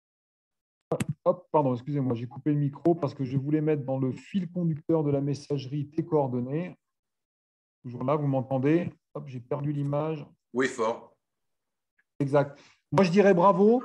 hop, pardon, excusez-moi, j'ai coupé le micro parce que je voulais mettre dans le fil conducteur de la messagerie tes coordonnées. Toujours là, vous m'entendez? Hop, j'ai perdu l'image. Oui, fort. Exact. Moi, je dirais bravo,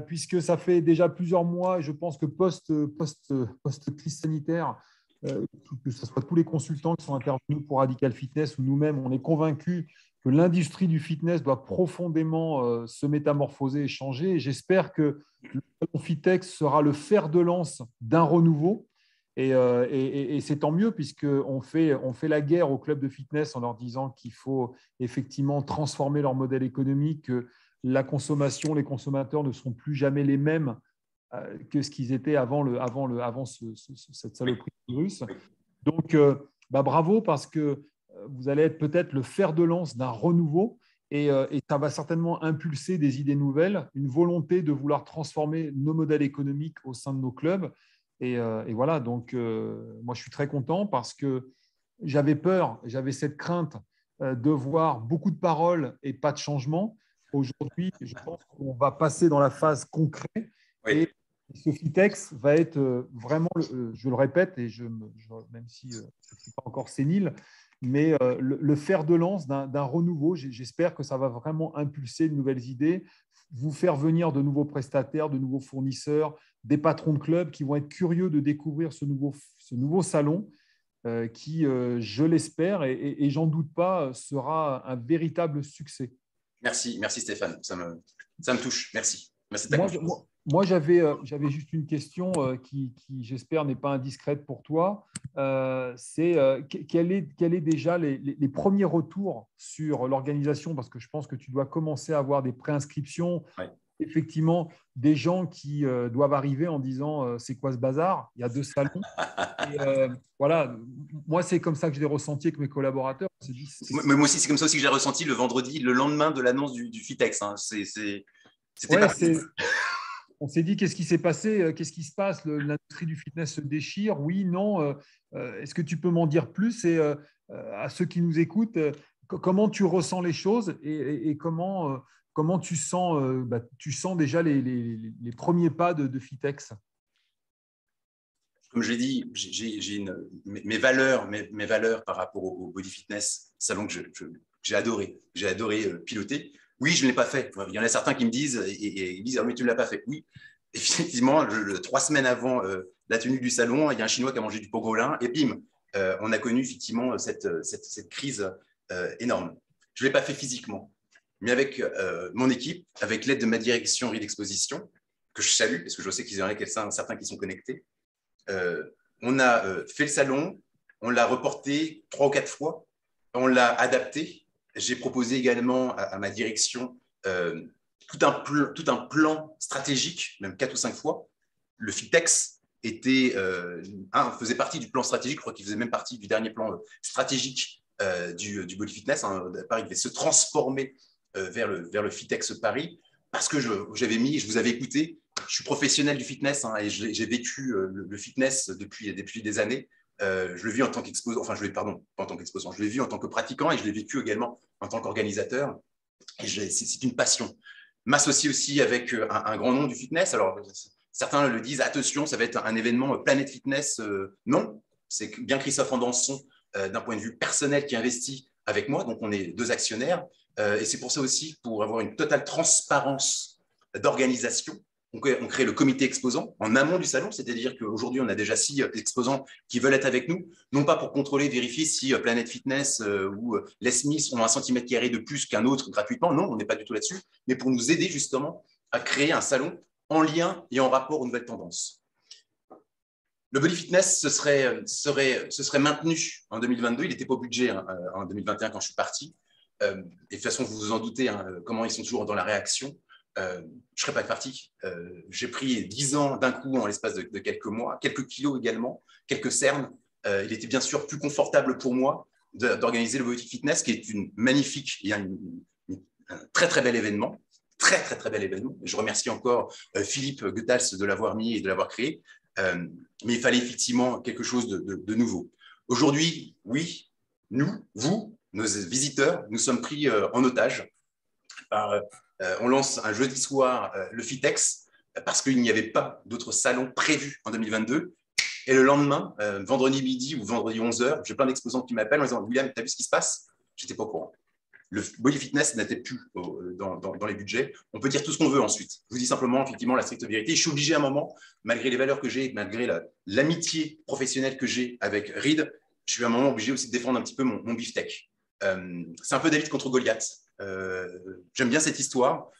puisque ça fait déjà plusieurs mois, et je pense que post-crise sanitaire, que ce soit tous les consultants qui sont intervenus pour Radical Fitness ou nous-mêmes, on est convaincus que l'industrie du fitness doit profondément se métamorphoser et changer. Et j'espère que le salon Fitex sera le fer de lance d'un renouveau. Et c'est tant mieux puisqu'on fait la guerre aux clubs de fitness en leur disant qu'il faut effectivement transformer leur modèle économique, que la consommation, les consommateurs ne seront plus jamais les mêmes que ce qu'ils étaient avant cette saloperie de virus. Donc, bravo parce que vous allez être peut-être le fer de lance d'un renouveau et ça va certainement impulser des idées nouvelles, une volonté de vouloir transformer nos modèles économiques au sein de nos clubs. Et voilà, donc moi je suis très content parce que j'avais peur, j'avais cette crainte de voir beaucoup de paroles et pas de changement. Aujourd'hui, je pense qu'on va passer dans la phase concrète et ce Fitex va être vraiment, je le répète, et même si je ne suis pas encore sénile, mais le fer de lance d'un renouveau. J'espère que ça va vraiment impulser de nouvelles idées, vous faire venir de nouveaux prestataires, de nouveaux fournisseurs, des patrons de clubs qui vont être curieux de découvrir ce nouveau salon qui, je l'espère, et j'en doute pas, sera un véritable succès. Merci Stéphane, ça me touche. Merci de ta confiance. Moi, j'avais juste une question qui j'espère, n'est pas indiscrète pour toi. C'est quel est déjà les premiers retours sur l'organisation? Parce que je pense que tu dois commencer à avoir des préinscriptions. Ouais. Effectivement, des gens qui doivent arriver en disant c'est quoi ce bazar? Il y a 2 salons. Et, voilà, moi, c'est comme ça que je l'ai ressenti avec mes collaborateurs. Moi aussi, c'est comme ça aussi que j'ai ressenti le vendredi, le lendemain de l'annance du Fitex. Hein. C'était parti. On s'est dit, qu'est-ce qui s'est passé? Qu'est-ce qui se passe? L'industrie du fitness se déchire? Oui, non. Est-ce que tu peux m'en dire plus? Et à ceux qui nous écoutent, comment tu ressens les choses et comment tu sens déjà les premiers pas de Fitex? Comme je l'ai dit, j'ai mes valeurs par rapport au body fitness, salon que j'ai adoré piloter. Oui, je ne l'ai pas fait. Il y en a certains qui me disent, et ils disent, ah, mais tu ne l'as pas fait. Oui, effectivement, 3 semaines avant la tenue du salon, il y a un Chinois qui a mangé du pangolin et bim, on a connu effectivement cette crise énorme. Je ne l'ai pas fait physiquement, mais avec mon équipe, avec l'aide de ma direction Reed Exposition, que je salue, parce que je sais qu'il y en a certains qui sont connectés, on a fait le salon, on l'a reporté 3 ou 4 fois, on l'a adapté. J'ai proposé également à ma direction tout un plan stratégique, même 4 ou 5 fois. Le FITEX faisait partie du plan stratégique, je crois qu'il faisait même partie du dernier plan stratégique du Body Fitness. Paris devait se transformer vers le FITEX Paris, parce que je vous avais écouté, je suis professionnel du fitness et j'ai vécu le fitness depuis des années. Je le vis en tant qu'exposant, enfin, pardon, pas en tant qu'exposant, je l'ai vu en tant que pratiquant et je l'ai vécu également en tant qu'organisateur. Et c'est une passion. M'associer aussi avec un grand nom du fitness. Alors, certains le disent, attention, ça va être un événement Planète Fitness. Non, c'est bien Christophe Andançon, d'un point de vue personnel, qui investit avec moi. Donc, on est 2 actionnaires. Et c'est pour ça aussi, pour avoir une totale transparence d'organisation, on crée le comité exposant en amont du salon, c'est-à-dire qu'aujourd'hui, on a déjà 6 exposants qui veulent être avec nous, non pas pour contrôler, vérifier si Planet Fitness ou Les Smiths ont 1 cm² de plus qu'un autre gratuitement. Non, on n'est pas du tout là-dessus, mais pour nous aider justement à créer un salon en lien et en rapport aux nouvelles tendances. Le Body Fitness se serait maintenu en 2022. Il n'était pas au budget en 2021 quand je suis parti. Et de toute façon, vous vous en doutez, comment ils sont toujours dans la réaction. Je ne serais pas parti. J'ai pris 10 ans d'un coup en l'espace de quelques mois, quelques kilos également, quelques cernes. Il était bien sûr plus confortable pour moi d'organiser le Body Fitness, qui est une magnifique et un très très bel événement. Très très très bel événement. Je remercie encore Philippe Goethals de l'avoir mis et de l'avoir créé. Mais il fallait effectivement quelque chose de nouveau. Aujourd'hui, oui, vous, nos visiteurs, nous sommes pris en otage par on lance un jeudi soir le FITEX parce qu'il n'y avait pas d'autres salons prévus en 2022. Et le lendemain, vendredi midi ou vendredi 11h, j'ai plein d'exposants qui m'appellent en disant « William, tu as vu ce qui se passe ?» Je n'étais pas au courant. Le Body Fitness n'était plus dans les budgets. On peut dire tout ce qu'on veut ensuite. Je vous dis simplement, effectivement, la stricte vérité. Je suis obligé à un moment, malgré les valeurs que j'ai, malgré l'amitié professionnelle que j'ai avec Reed, je suis à un moment obligé aussi de défendre un petit peu mon beefsteak. C'est un peu David contre Goliath. J'aime bien cette histoire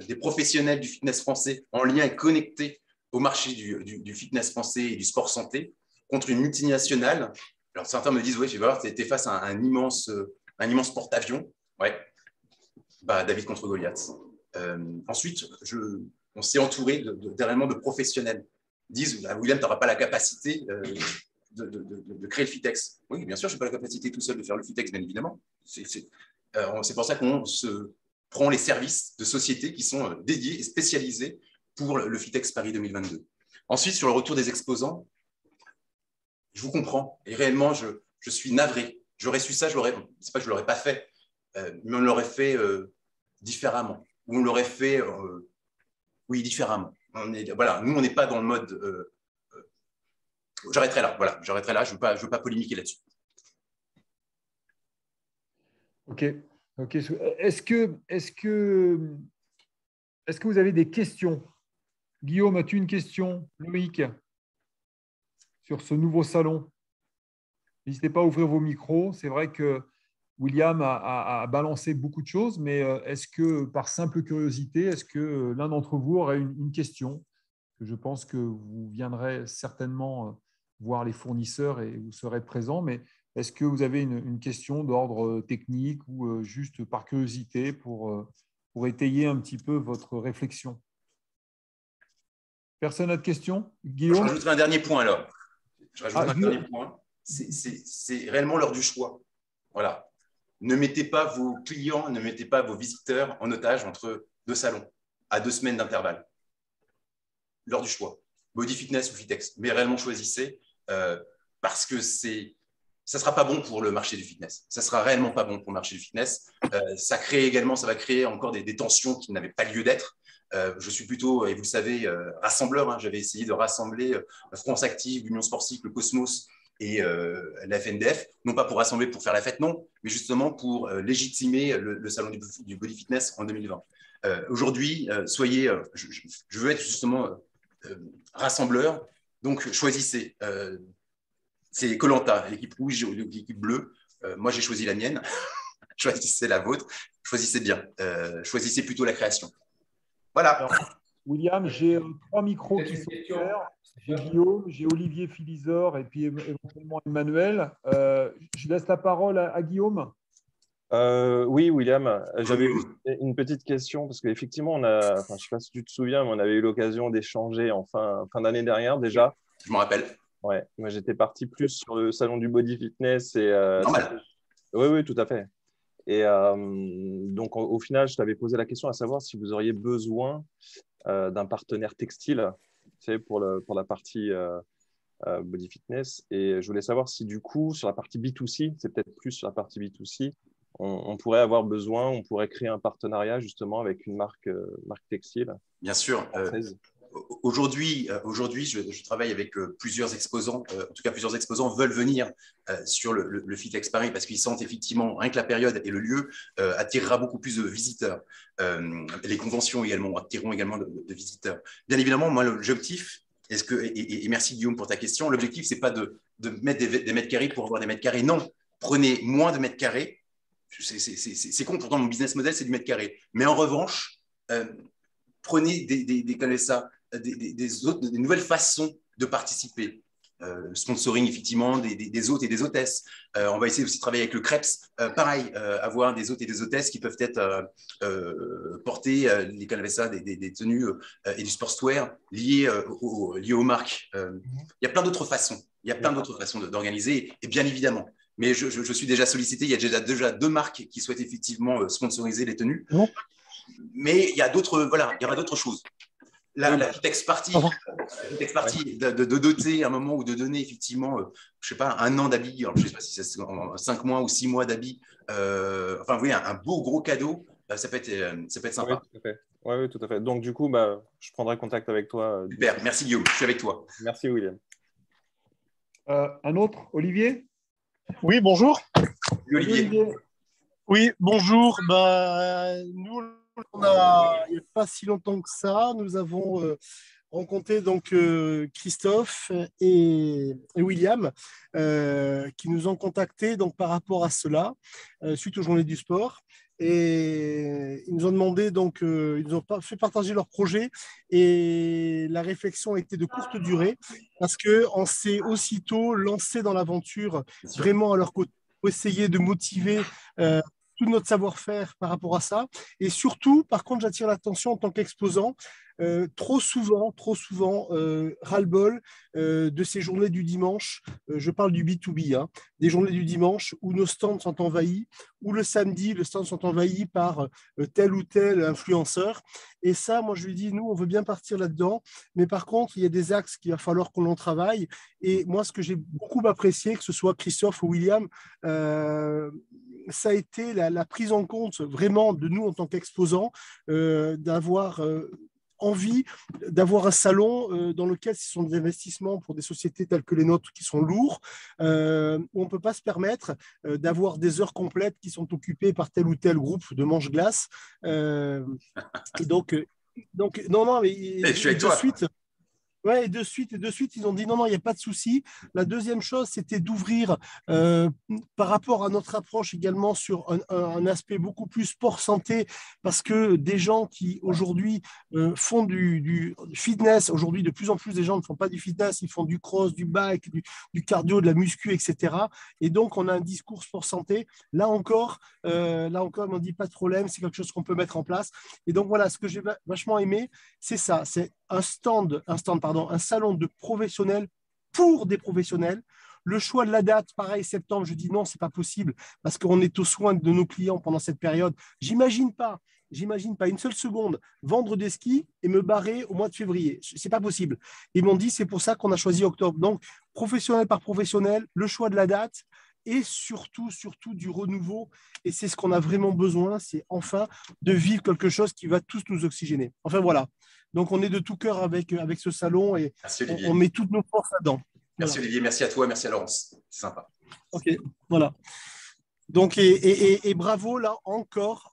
des professionnels du fitness français en lien et connectés au marché du fitness français et du sport santé contre une multinationale. Alors certains me disent, oui, je vais voir, tu es face à un immense porte-avions. Ouais, David contre Goliath. Ensuite, on s'est entouré réellement de professionnels. Ils disent, William, tu n'auras pas la capacité de créer le FITEX. Oui, bien sûr, je n'ai pas la capacité tout seul de faire le FITEX, bien évidemment. C'est pour ça qu'on se prend les services de sociétés qui sont dédiés et spécialisés pour le FITEX Paris 2022. Ensuite, sur le retour des exposants, je vous comprends. Et réellement, je suis navré. J'aurais su ça, c'est pas que je ne l'aurais pas fait, mais on l'aurait fait différemment. Ou on l'aurait fait, oui, différemment. Voilà, nous, on n'est pas dans le mode... j'arrêterai là, voilà, j'arrêterai là, je ne veux pas polémiquer là-dessus. Ok. Est-ce que vous avez des questions? Guillaume, as-tu une question? Loïc, sur ce nouveau salon? N'hésitez pas à ouvrir vos micros. C'est vrai que William a balancé beaucoup de choses, mais est-ce que, par simple curiosité, est-ce que l'un d'entre vous aurait une question? Je pense que vous viendrez certainement voir les fournisseurs et vous serez présents, mais est-ce que vous avez une question d'ordre technique ou juste par curiosité pour étayer un petit peu votre réflexion? Personne n'a de questions? Guillaume? Je rajouterai un dernier point alors. Dernier point. C'est réellement l'heure du choix. Voilà. Ne mettez pas vos clients, ne mettez pas vos visiteurs en otage entre 2 salons à 2 semaines d'intervalle. L'heure du choix. Body Fitness ou FITEX. Mais réellement choisissez parce que ça ne sera pas bon pour le marché du fitness. Ça ne sera réellement pas bon pour le marché du fitness. Ça va créer encore des tensions qui n'avaient pas lieu d'être. Je suis plutôt, et vous le savez, rassembleur. J'avais essayé de rassembler France Active, l'Union Sportive, le Cosmos et la FNDF, non pas pour rassembler, pour faire la fête, non, mais justement pour légitimer le salon du Body Fitness en 2020. Aujourd'hui, je veux être justement rassembleur, donc choisissez. C'est Koh Lanta, l'équipe rouge ou l'équipe bleue. Moi, j'ai choisi la mienne. Choisissez la vôtre. Choisissez bien. Choisissez plutôt la création. Voilà. Alors, William, j'ai 3 micros qui sont ouverts. J'ai Guillaume, j'ai Olivier Philizor et puis éventuellement Emmanuel. Je laisse la parole à Guillaume. Oui, William, j'avais une petite question parce qu'effectivement, je ne sais pas si tu te souviens, mais on avait eu l'occasion d'échanger en fin d'année dernière déjà. Je me rappelle. Ouais, moi j'étais parti plus sur le salon du body fitness et normal. Oui, tout à fait. Et donc au final, je t'avais posé la question à savoir si vous auriez besoin d'un partenaire textile, tu sais, pour la partie body fitness. Et je voulais savoir si du coup, sur la partie B2C, c'est peut-être plus sur la partie B2C, on pourrait avoir besoin, on pourrait créer un partenariat justement avec une marque textile. Bien sûr. Aujourd'hui, je travaille avec plusieurs exposants. En tout cas, plusieurs exposants veulent venir sur le FitEx Paris parce qu'ils sentent effectivement, rien que la période et le lieu attirera beaucoup plus de visiteurs. Les conventions également attireront également de visiteurs. Bien évidemment, moi, l'objectif, et merci Guillaume pour ta question, l'objectif, ce n'est pas de mettre des mètres carrés pour avoir des mètres carrés. Non, prenez moins de mètres carrés. C'est con, pourtant mon business model, c'est du mètre carré. Mais en revanche, prenez des nouvelles façons de participer. Sponsoring, effectivement, des hôtes et des hôtesses. On va essayer aussi de travailler avec le CREPS. Pareil, avoir des hôtes et des hôtesses qui peuvent être porter des tenues et du sportswear liés aux marques. Il y a plein d'autres façons. Il y a plein d'autres façons d'organiser. Et bien évidemment, mais je suis déjà sollicité. Il y a déjà 2 marques qui souhaitent effectivement sponsoriser les tenues. Non. Mais il y a d'autres, voilà, il y aura d'autres choses. La FitEx Party, de doter à un moment ou de donner effectivement, je sais pas, 1 an d'habits. Alors je sais pas si c'est 5 mois ou 6 mois d'habits. Enfin, vous voyez, un beau gros cadeau, ça peut être sympa. Oui, tout à fait. Donc du coup, je prendrai contact avec toi. Super, merci Guillaume, je suis avec toi. Merci William. Un autre, Olivier? Oui, bonjour. Olivier. Oui, bonjour. Nous, il n'y a pas si longtemps que ça, nous avons rencontré donc Christophe et William qui nous ont contactés donc par rapport à cela suite aux Journées du sport. Et ils nous ont demandé, donc, ils nous ont fait partager leur projet et la réflexion a été de courte durée parce qu'on s'est aussitôt lancé dans l'aventure vraiment à leur côté pour essayer de motiver tout notre savoir-faire par rapport à ça. Et surtout, par contre, j'attire l'attention en tant qu'exposant, trop souvent, ras-le-bol de ces journées du dimanche, je parle du B2B, des journées du dimanche où nos stands sont envahis, où le samedi, les stands sont envahis par tel ou tel influenceur. Et ça, moi, je lui dis, nous, on veut bien partir là-dedans, mais par contre, il y a des axes qu'il va falloir qu'on en travaille. Et moi, ce que j'ai beaucoup apprécié, que ce soit Christophe ou William, ça a été la prise en compte vraiment de nous en tant qu'exposants, d'avoir envie d'avoir un salon dans lequel ce sont des investissements pour des sociétés telles que les nôtres qui sont lourds, où on ne peut pas se permettre d'avoir des heures complètes qui sont occupées par tel ou tel groupe de manche-glace. Et donc, non, mais je suis avec toi. Ouais, et de suite, ils ont dit non, il n'y a pas de souci. La deuxième chose, c'était d'ouvrir par rapport à notre approche également sur un aspect beaucoup plus sport-santé, parce que des gens qui aujourd'hui font du fitness, aujourd'hui de plus en plus des gens ne font pas du fitness, ils font du cross, du bike, du cardio, de la muscu, etc. Et donc, on a un discours sport-santé. Là encore, ils m'ont dit pas de problème, c'est quelque chose qu'on peut mettre en place. Et donc, voilà, ce que j'ai vachement aimé, c'est ça, c'est un salon de professionnels pour des professionnels. Le choix de la date, pareil, septembre, je dis non, c'est pas possible parce qu'on est aux soins de nos clients pendant cette période. J'imagine pas une seule seconde vendre des skis et me barrer au mois de février. C'est pas possible. Ils m'ont dit, c'est pour ça qu'on a choisi octobre. Donc, professionnel par professionnel, le choix de la date et surtout du renouveau. Et c'est ce qu'on a vraiment besoin, c'est enfin de vivre quelque chose qui va tous nous oxygéner. Enfin, voilà. Donc, on est de tout cœur avec ce salon et on met toutes nos forces là-dedans. Merci Olivier, merci à toi, merci à Laurence. C'est sympa. Ok, voilà. Donc, et bravo là encore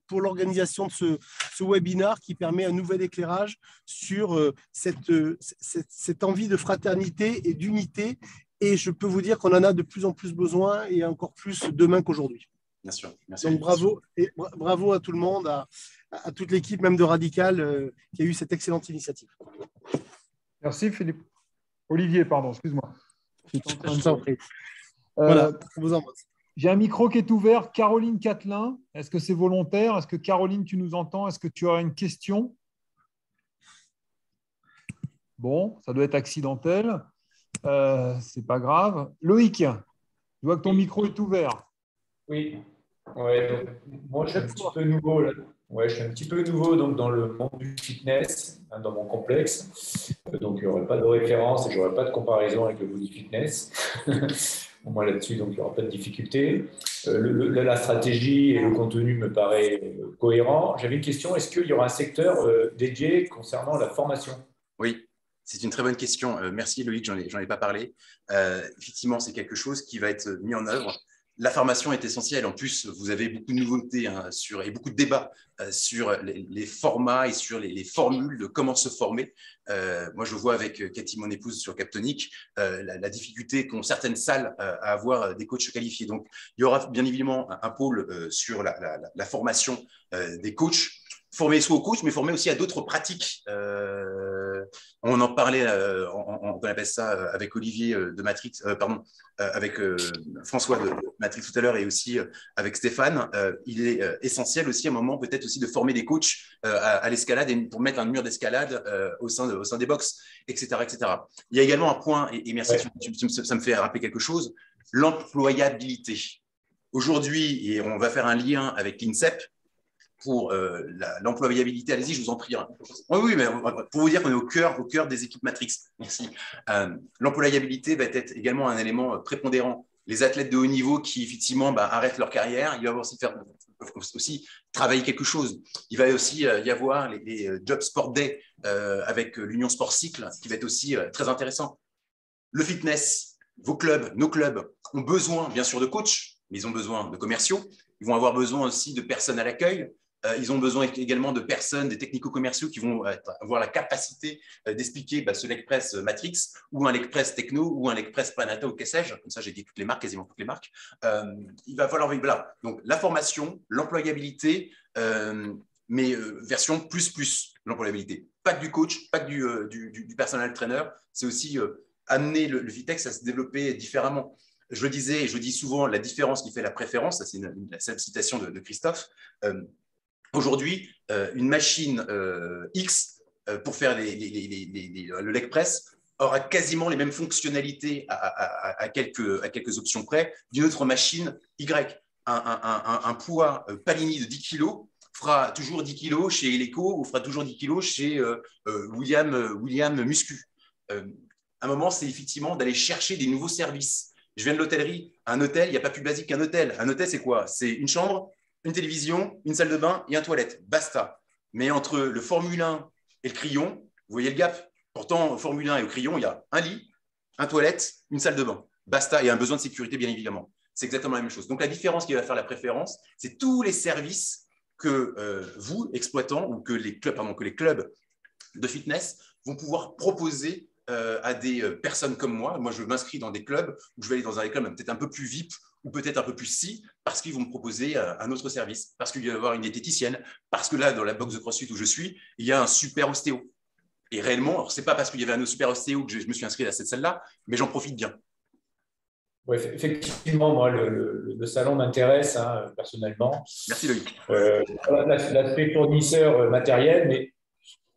pour l'organisation de ce webinaire qui permet un nouvel éclairage sur cette envie de fraternité et d'unité. Et je peux vous dire qu'on en a de plus en plus besoin et encore plus demain qu'aujourd'hui. Bien sûr. Merci. Donc, bravo à tout le monde, à toute l'équipe même de Radical qui a eu cette excellente initiative. Merci Philippe. Olivier, pardon, excuse-moi. Je t'en prie. Voilà, on vous embrasse. J'ai un micro qui est ouvert. Caroline Catelin, est-ce que c'est volontaire? Est-ce que Caroline, tu nous entends? Est-ce que tu as une question? Bon, ça doit être accidentel. C'est pas grave. Loïc, je vois que ton micro est ouvert. Oui. Ouais, donc, moi, je suis un petit peu nouveau là. Ouais, je suis un petit peu nouveau donc, dans le monde du fitness, dans mon complexe. Donc, il n'y aurait pas de référence et je n'aurai pas de comparaison avec le body fitness. Moi, là-dessus, donc, il n'y aura pas de difficulté. La stratégie et le contenu me paraît cohérent. J'avais une question. Est-ce qu'il y aura un secteur dédié concernant la formation? Oui, c'est une très bonne question. Merci Loïc, j'en ai pas parlé. Effectivement, c'est quelque chose qui va être mis en œuvre. La formation est essentielle. En plus, vous avez beaucoup de nouveautés et beaucoup de débats sur les formats et sur les formules de comment se former. Moi, je vois avec Cathy, mon épouse, sur Captonic, la difficulté qu'ont certaines salles à avoir des coachs qualifiés. Donc, il y aura bien évidemment un pôle sur la formation des coachs, formés soit aux coachs, mais formés aussi à d'autres pratiques. On en parlait, on appelle ça avec Olivier de Matrix, avec François de Matrix tout à l'heure et aussi avec Stéphane. Il est essentiel aussi à un moment peut-être aussi de former des coachs à l'escalade et pour mettre un mur d'escalade au sein des box, etc., etc. Il y a également un point, et merci, ça me fait rappeler quelque chose, l'employabilité. Aujourd'hui, et on va faire un lien avec l'INSEP, pour l'employabilité, allez-y, je vous en prie. Oui, mais pour vous dire qu'on est au cœur des équipes Matrix. Merci. L'employabilité va être également un élément prépondérant. Les athlètes de haut niveau qui, effectivement, arrêtent leur carrière, il va aussi travailler quelque chose. Il va aussi y avoir les Job Sport Day avec l'Union Sport Cycle, qui va être aussi très intéressant. Le fitness, vos clubs, nos clubs ont besoin, bien sûr, de coachs, mais ils ont besoin de commerciaux. Ils vont avoir besoin aussi de personnes à l'accueil. Ils ont besoin également de personnes, des technico-commerciaux qui vont avoir la capacité d'expliquer ce leg press Matrix ou un leg press Techno ou un leg press Planata ou que sais-je. Comme ça, j'ai dit toutes les marques, quasiment toutes les marques. Il va falloir, voilà. Donc, la formation, l'employabilité, mais version plus l'employabilité. Pas que du coach, pas que du personal trainer. C'est aussi amener le Vitex à se développer différemment. Je le disais et je dis souvent, la différence qui fait la préférence, ça c'est la citation de Christophe. Aujourd'hui, une machine X pour faire le leg press aura quasiment les mêmes fonctionnalités à quelques options près d'une autre machine Y. Un poids Palini de 10 kg fera toujours 10 kg chez Eleco ou fera toujours 10 kg chez William Muscu. À un moment, c'est effectivement d'aller chercher des nouveaux services. Je viens de l'hôtellerie. Un hôtel, il n'y a pas plus basique qu'un hôtel. Un hôtel, c'est quoi? C'est une chambre, une télévision, une salle de bain et un toilette. Basta. Mais entre le Formule 1 et le Crillon, vous voyez le gap? Pourtant, au Formule 1 et au Crillon, il y a un lit, un toilette, une salle de bain. Basta. Et un besoin de sécurité, bien évidemment. C'est exactement la même chose. Donc, la différence qui va faire la préférence, c'est tous les services que vous, exploitants, ou que les clubs de fitness vont pouvoir proposer à des personnes comme moi. Moi, je m'inscris dans des clubs où je vais aller dans un club peut-être un peu plus VIP ou peut-être un peu plus si, parce qu'ils vont me proposer un autre service, parce qu'il va y avoir une diététicienne, parce que là, dans la box de CrossFit où je suis, il y a un super ostéo. Et réellement, ce n'est pas parce qu'il y avait un super ostéo que je me suis inscrit à cette salle-là, mais j'en profite bien. Ouais, effectivement, moi, le salon m'intéresse personnellement. Merci Loïc. L'aspect fournisseur matériel, mais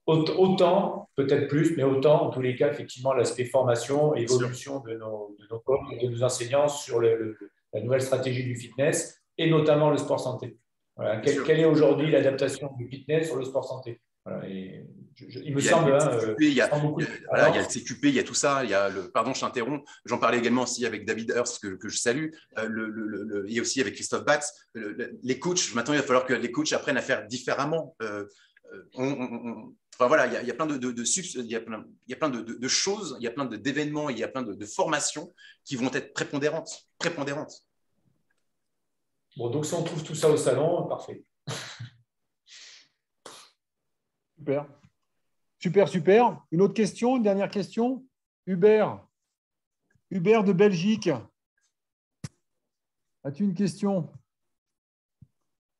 autant, peut-être plus, mais autant, en tous les cas, effectivement, l'aspect formation, évolution de nos coachs et de nos enseignants sur la nouvelle stratégie du fitness et notamment le sport santé. Voilà. Quelle est aujourd'hui l'adaptation du fitness sur le sport santé? Voilà. Et il me semble. Il y a le CQP, il y a tout ça. Pardon, je t'interromps. J'en parlais également aussi avec David Hurst, que je salue, et aussi avec Christophe Batz. Les coachs, maintenant, il va falloir que les coachs apprennent à faire différemment. Enfin, voilà, il y a plein il y a plein de choses, il y a plein d'événements, il y a plein de formations qui vont être prépondérantes. Bon, donc si on trouve tout ça au salon, parfait. Super. Super, super. Une autre question, une dernière question? Hubert de Belgique. As-tu une question?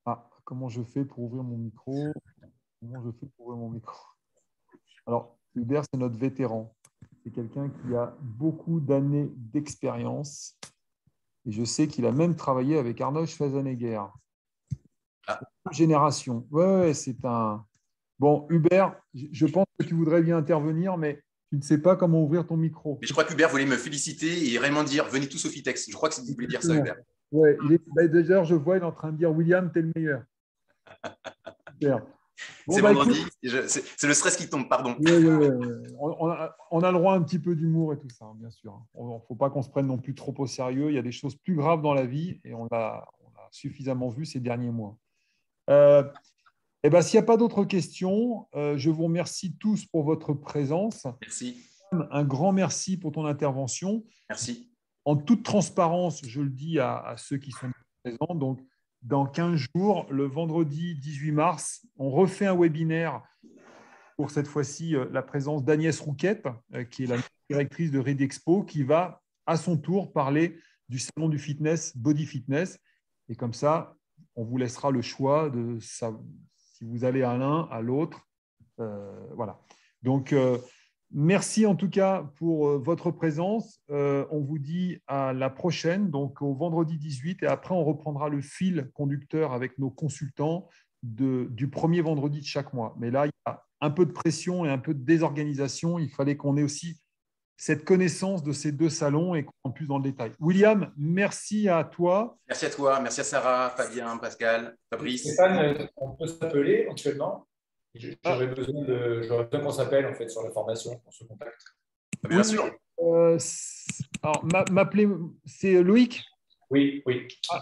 Ah, comment je fais pour ouvrir mon micro? Alors, Hubert, c'est notre vétéran. C'est quelqu'un qui a beaucoup d'années d'expérience. Et je sais qu'il a même travaillé avec Arnold Schwarzenegger. Génération. Ouais, c'est un... Bon, Hubert, je pense que tu voudrais bien intervenir, mais tu ne sais pas comment ouvrir ton micro. Mais je crois qu'Hubert voulait me féliciter et vraiment dire « Venez tous au Fitex ». Je crois qu'il voulait dire ça, Hubert. Oui, d'ailleurs, je vois, il est en train de dire « William, t'es le meilleur ». Super. Bon, c'est vendredi, c'est le stress qui tombe, pardon. On a le droit à un petit peu d'humour et tout ça, bien sûr. Il ne faut pas qu'on se prenne non plus trop au sérieux. Il y a des choses plus graves dans la vie et on l'a suffisamment vu ces derniers mois. S'il n'y a pas d'autres questions, je vous remercie tous pour votre présence. Merci. Un grand merci pour ton intervention. Merci. En toute transparence, je le dis à ceux qui sont présents, donc dans 15 jours, le vendredi 18 mars, on refait un webinaire pour cette fois-ci la présence d'Agnès Rouquette, qui est la directrice de Redexpo, qui va à son tour parler du salon du fitness, Body Fitness. Et comme ça, on vous laissera le choix de ça, si vous allez à l'un, à l'autre. Voilà. Donc, merci en tout cas pour votre présence. On vous dit à la prochaine, donc au vendredi 18. Et après, on reprendra le fil conducteur avec nos consultants du premier vendredi de chaque mois. Mais là, il y a un peu de pression et un peu de désorganisation. Il fallait qu'on ait aussi cette connaissance de ces deux salons et qu'on rentre plus dans le détail. William, merci à toi. Merci à toi, merci à Sarah, Fabien, Pascal, Fabrice. Stéphane, on peut s'appeler éventuellement. J'aurais besoin qu'on s'appelle en fait sur la formation, qu'on se contacte. Bien sûr. Alors, c'est Loïc? Oui.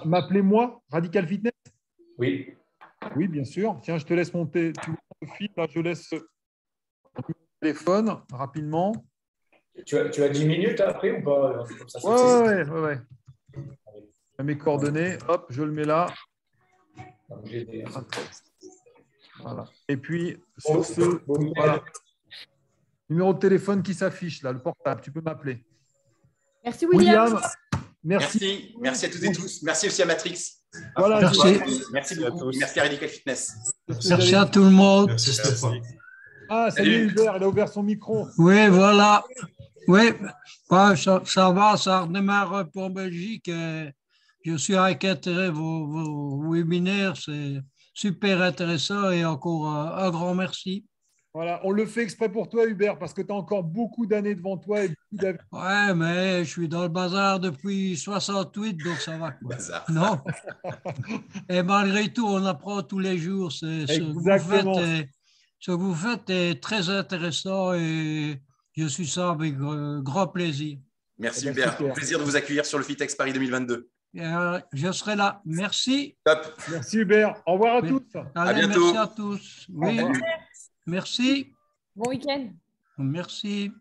M'appeler moi, Radical Fitness? Oui. Oui, bien sûr. Tiens, je te laisse monter le fil. Là, je laisse le téléphone rapidement. Tu as 10 minutes après ou pas? Comme ça, ouais. Mes coordonnées, hop, je le mets là. Voilà. Et puis, sur voilà. Numéro de téléphone qui s'affiche là, le portable, tu peux m'appeler. Merci William. Merci à toutes et tous. Merci aussi à Matrix. Voilà, merci beaucoup. Merci à Radical Fitness. Merci à tout le monde. Merci Stéphane. Ah, salut Hubert, il a ouvert son micro. Oui, voilà. Oui, ça va, ça redémarre pour Belgique. Je suis avec intérêt vos webinaires, c'est super intéressant et encore un grand merci. Voilà, on le fait exprès pour toi Hubert parce que tu as encore beaucoup d'années devant toi. Ouais, mais je suis dans le bazar depuis 68, donc ça va. Quoi. Bazar. Non. Et malgré tout, on apprend tous les jours. Ce que vous faites est très intéressant et je suis ça avec grand plaisir. Merci Hubert, plaisir de vous accueillir sur le Fitex Paris 2022. Je serai là. Merci. Top. Merci Hubert. Au revoir à tous. Allez, à bientôt. Merci à tous. Oui. Merci. Bon week-end. Merci.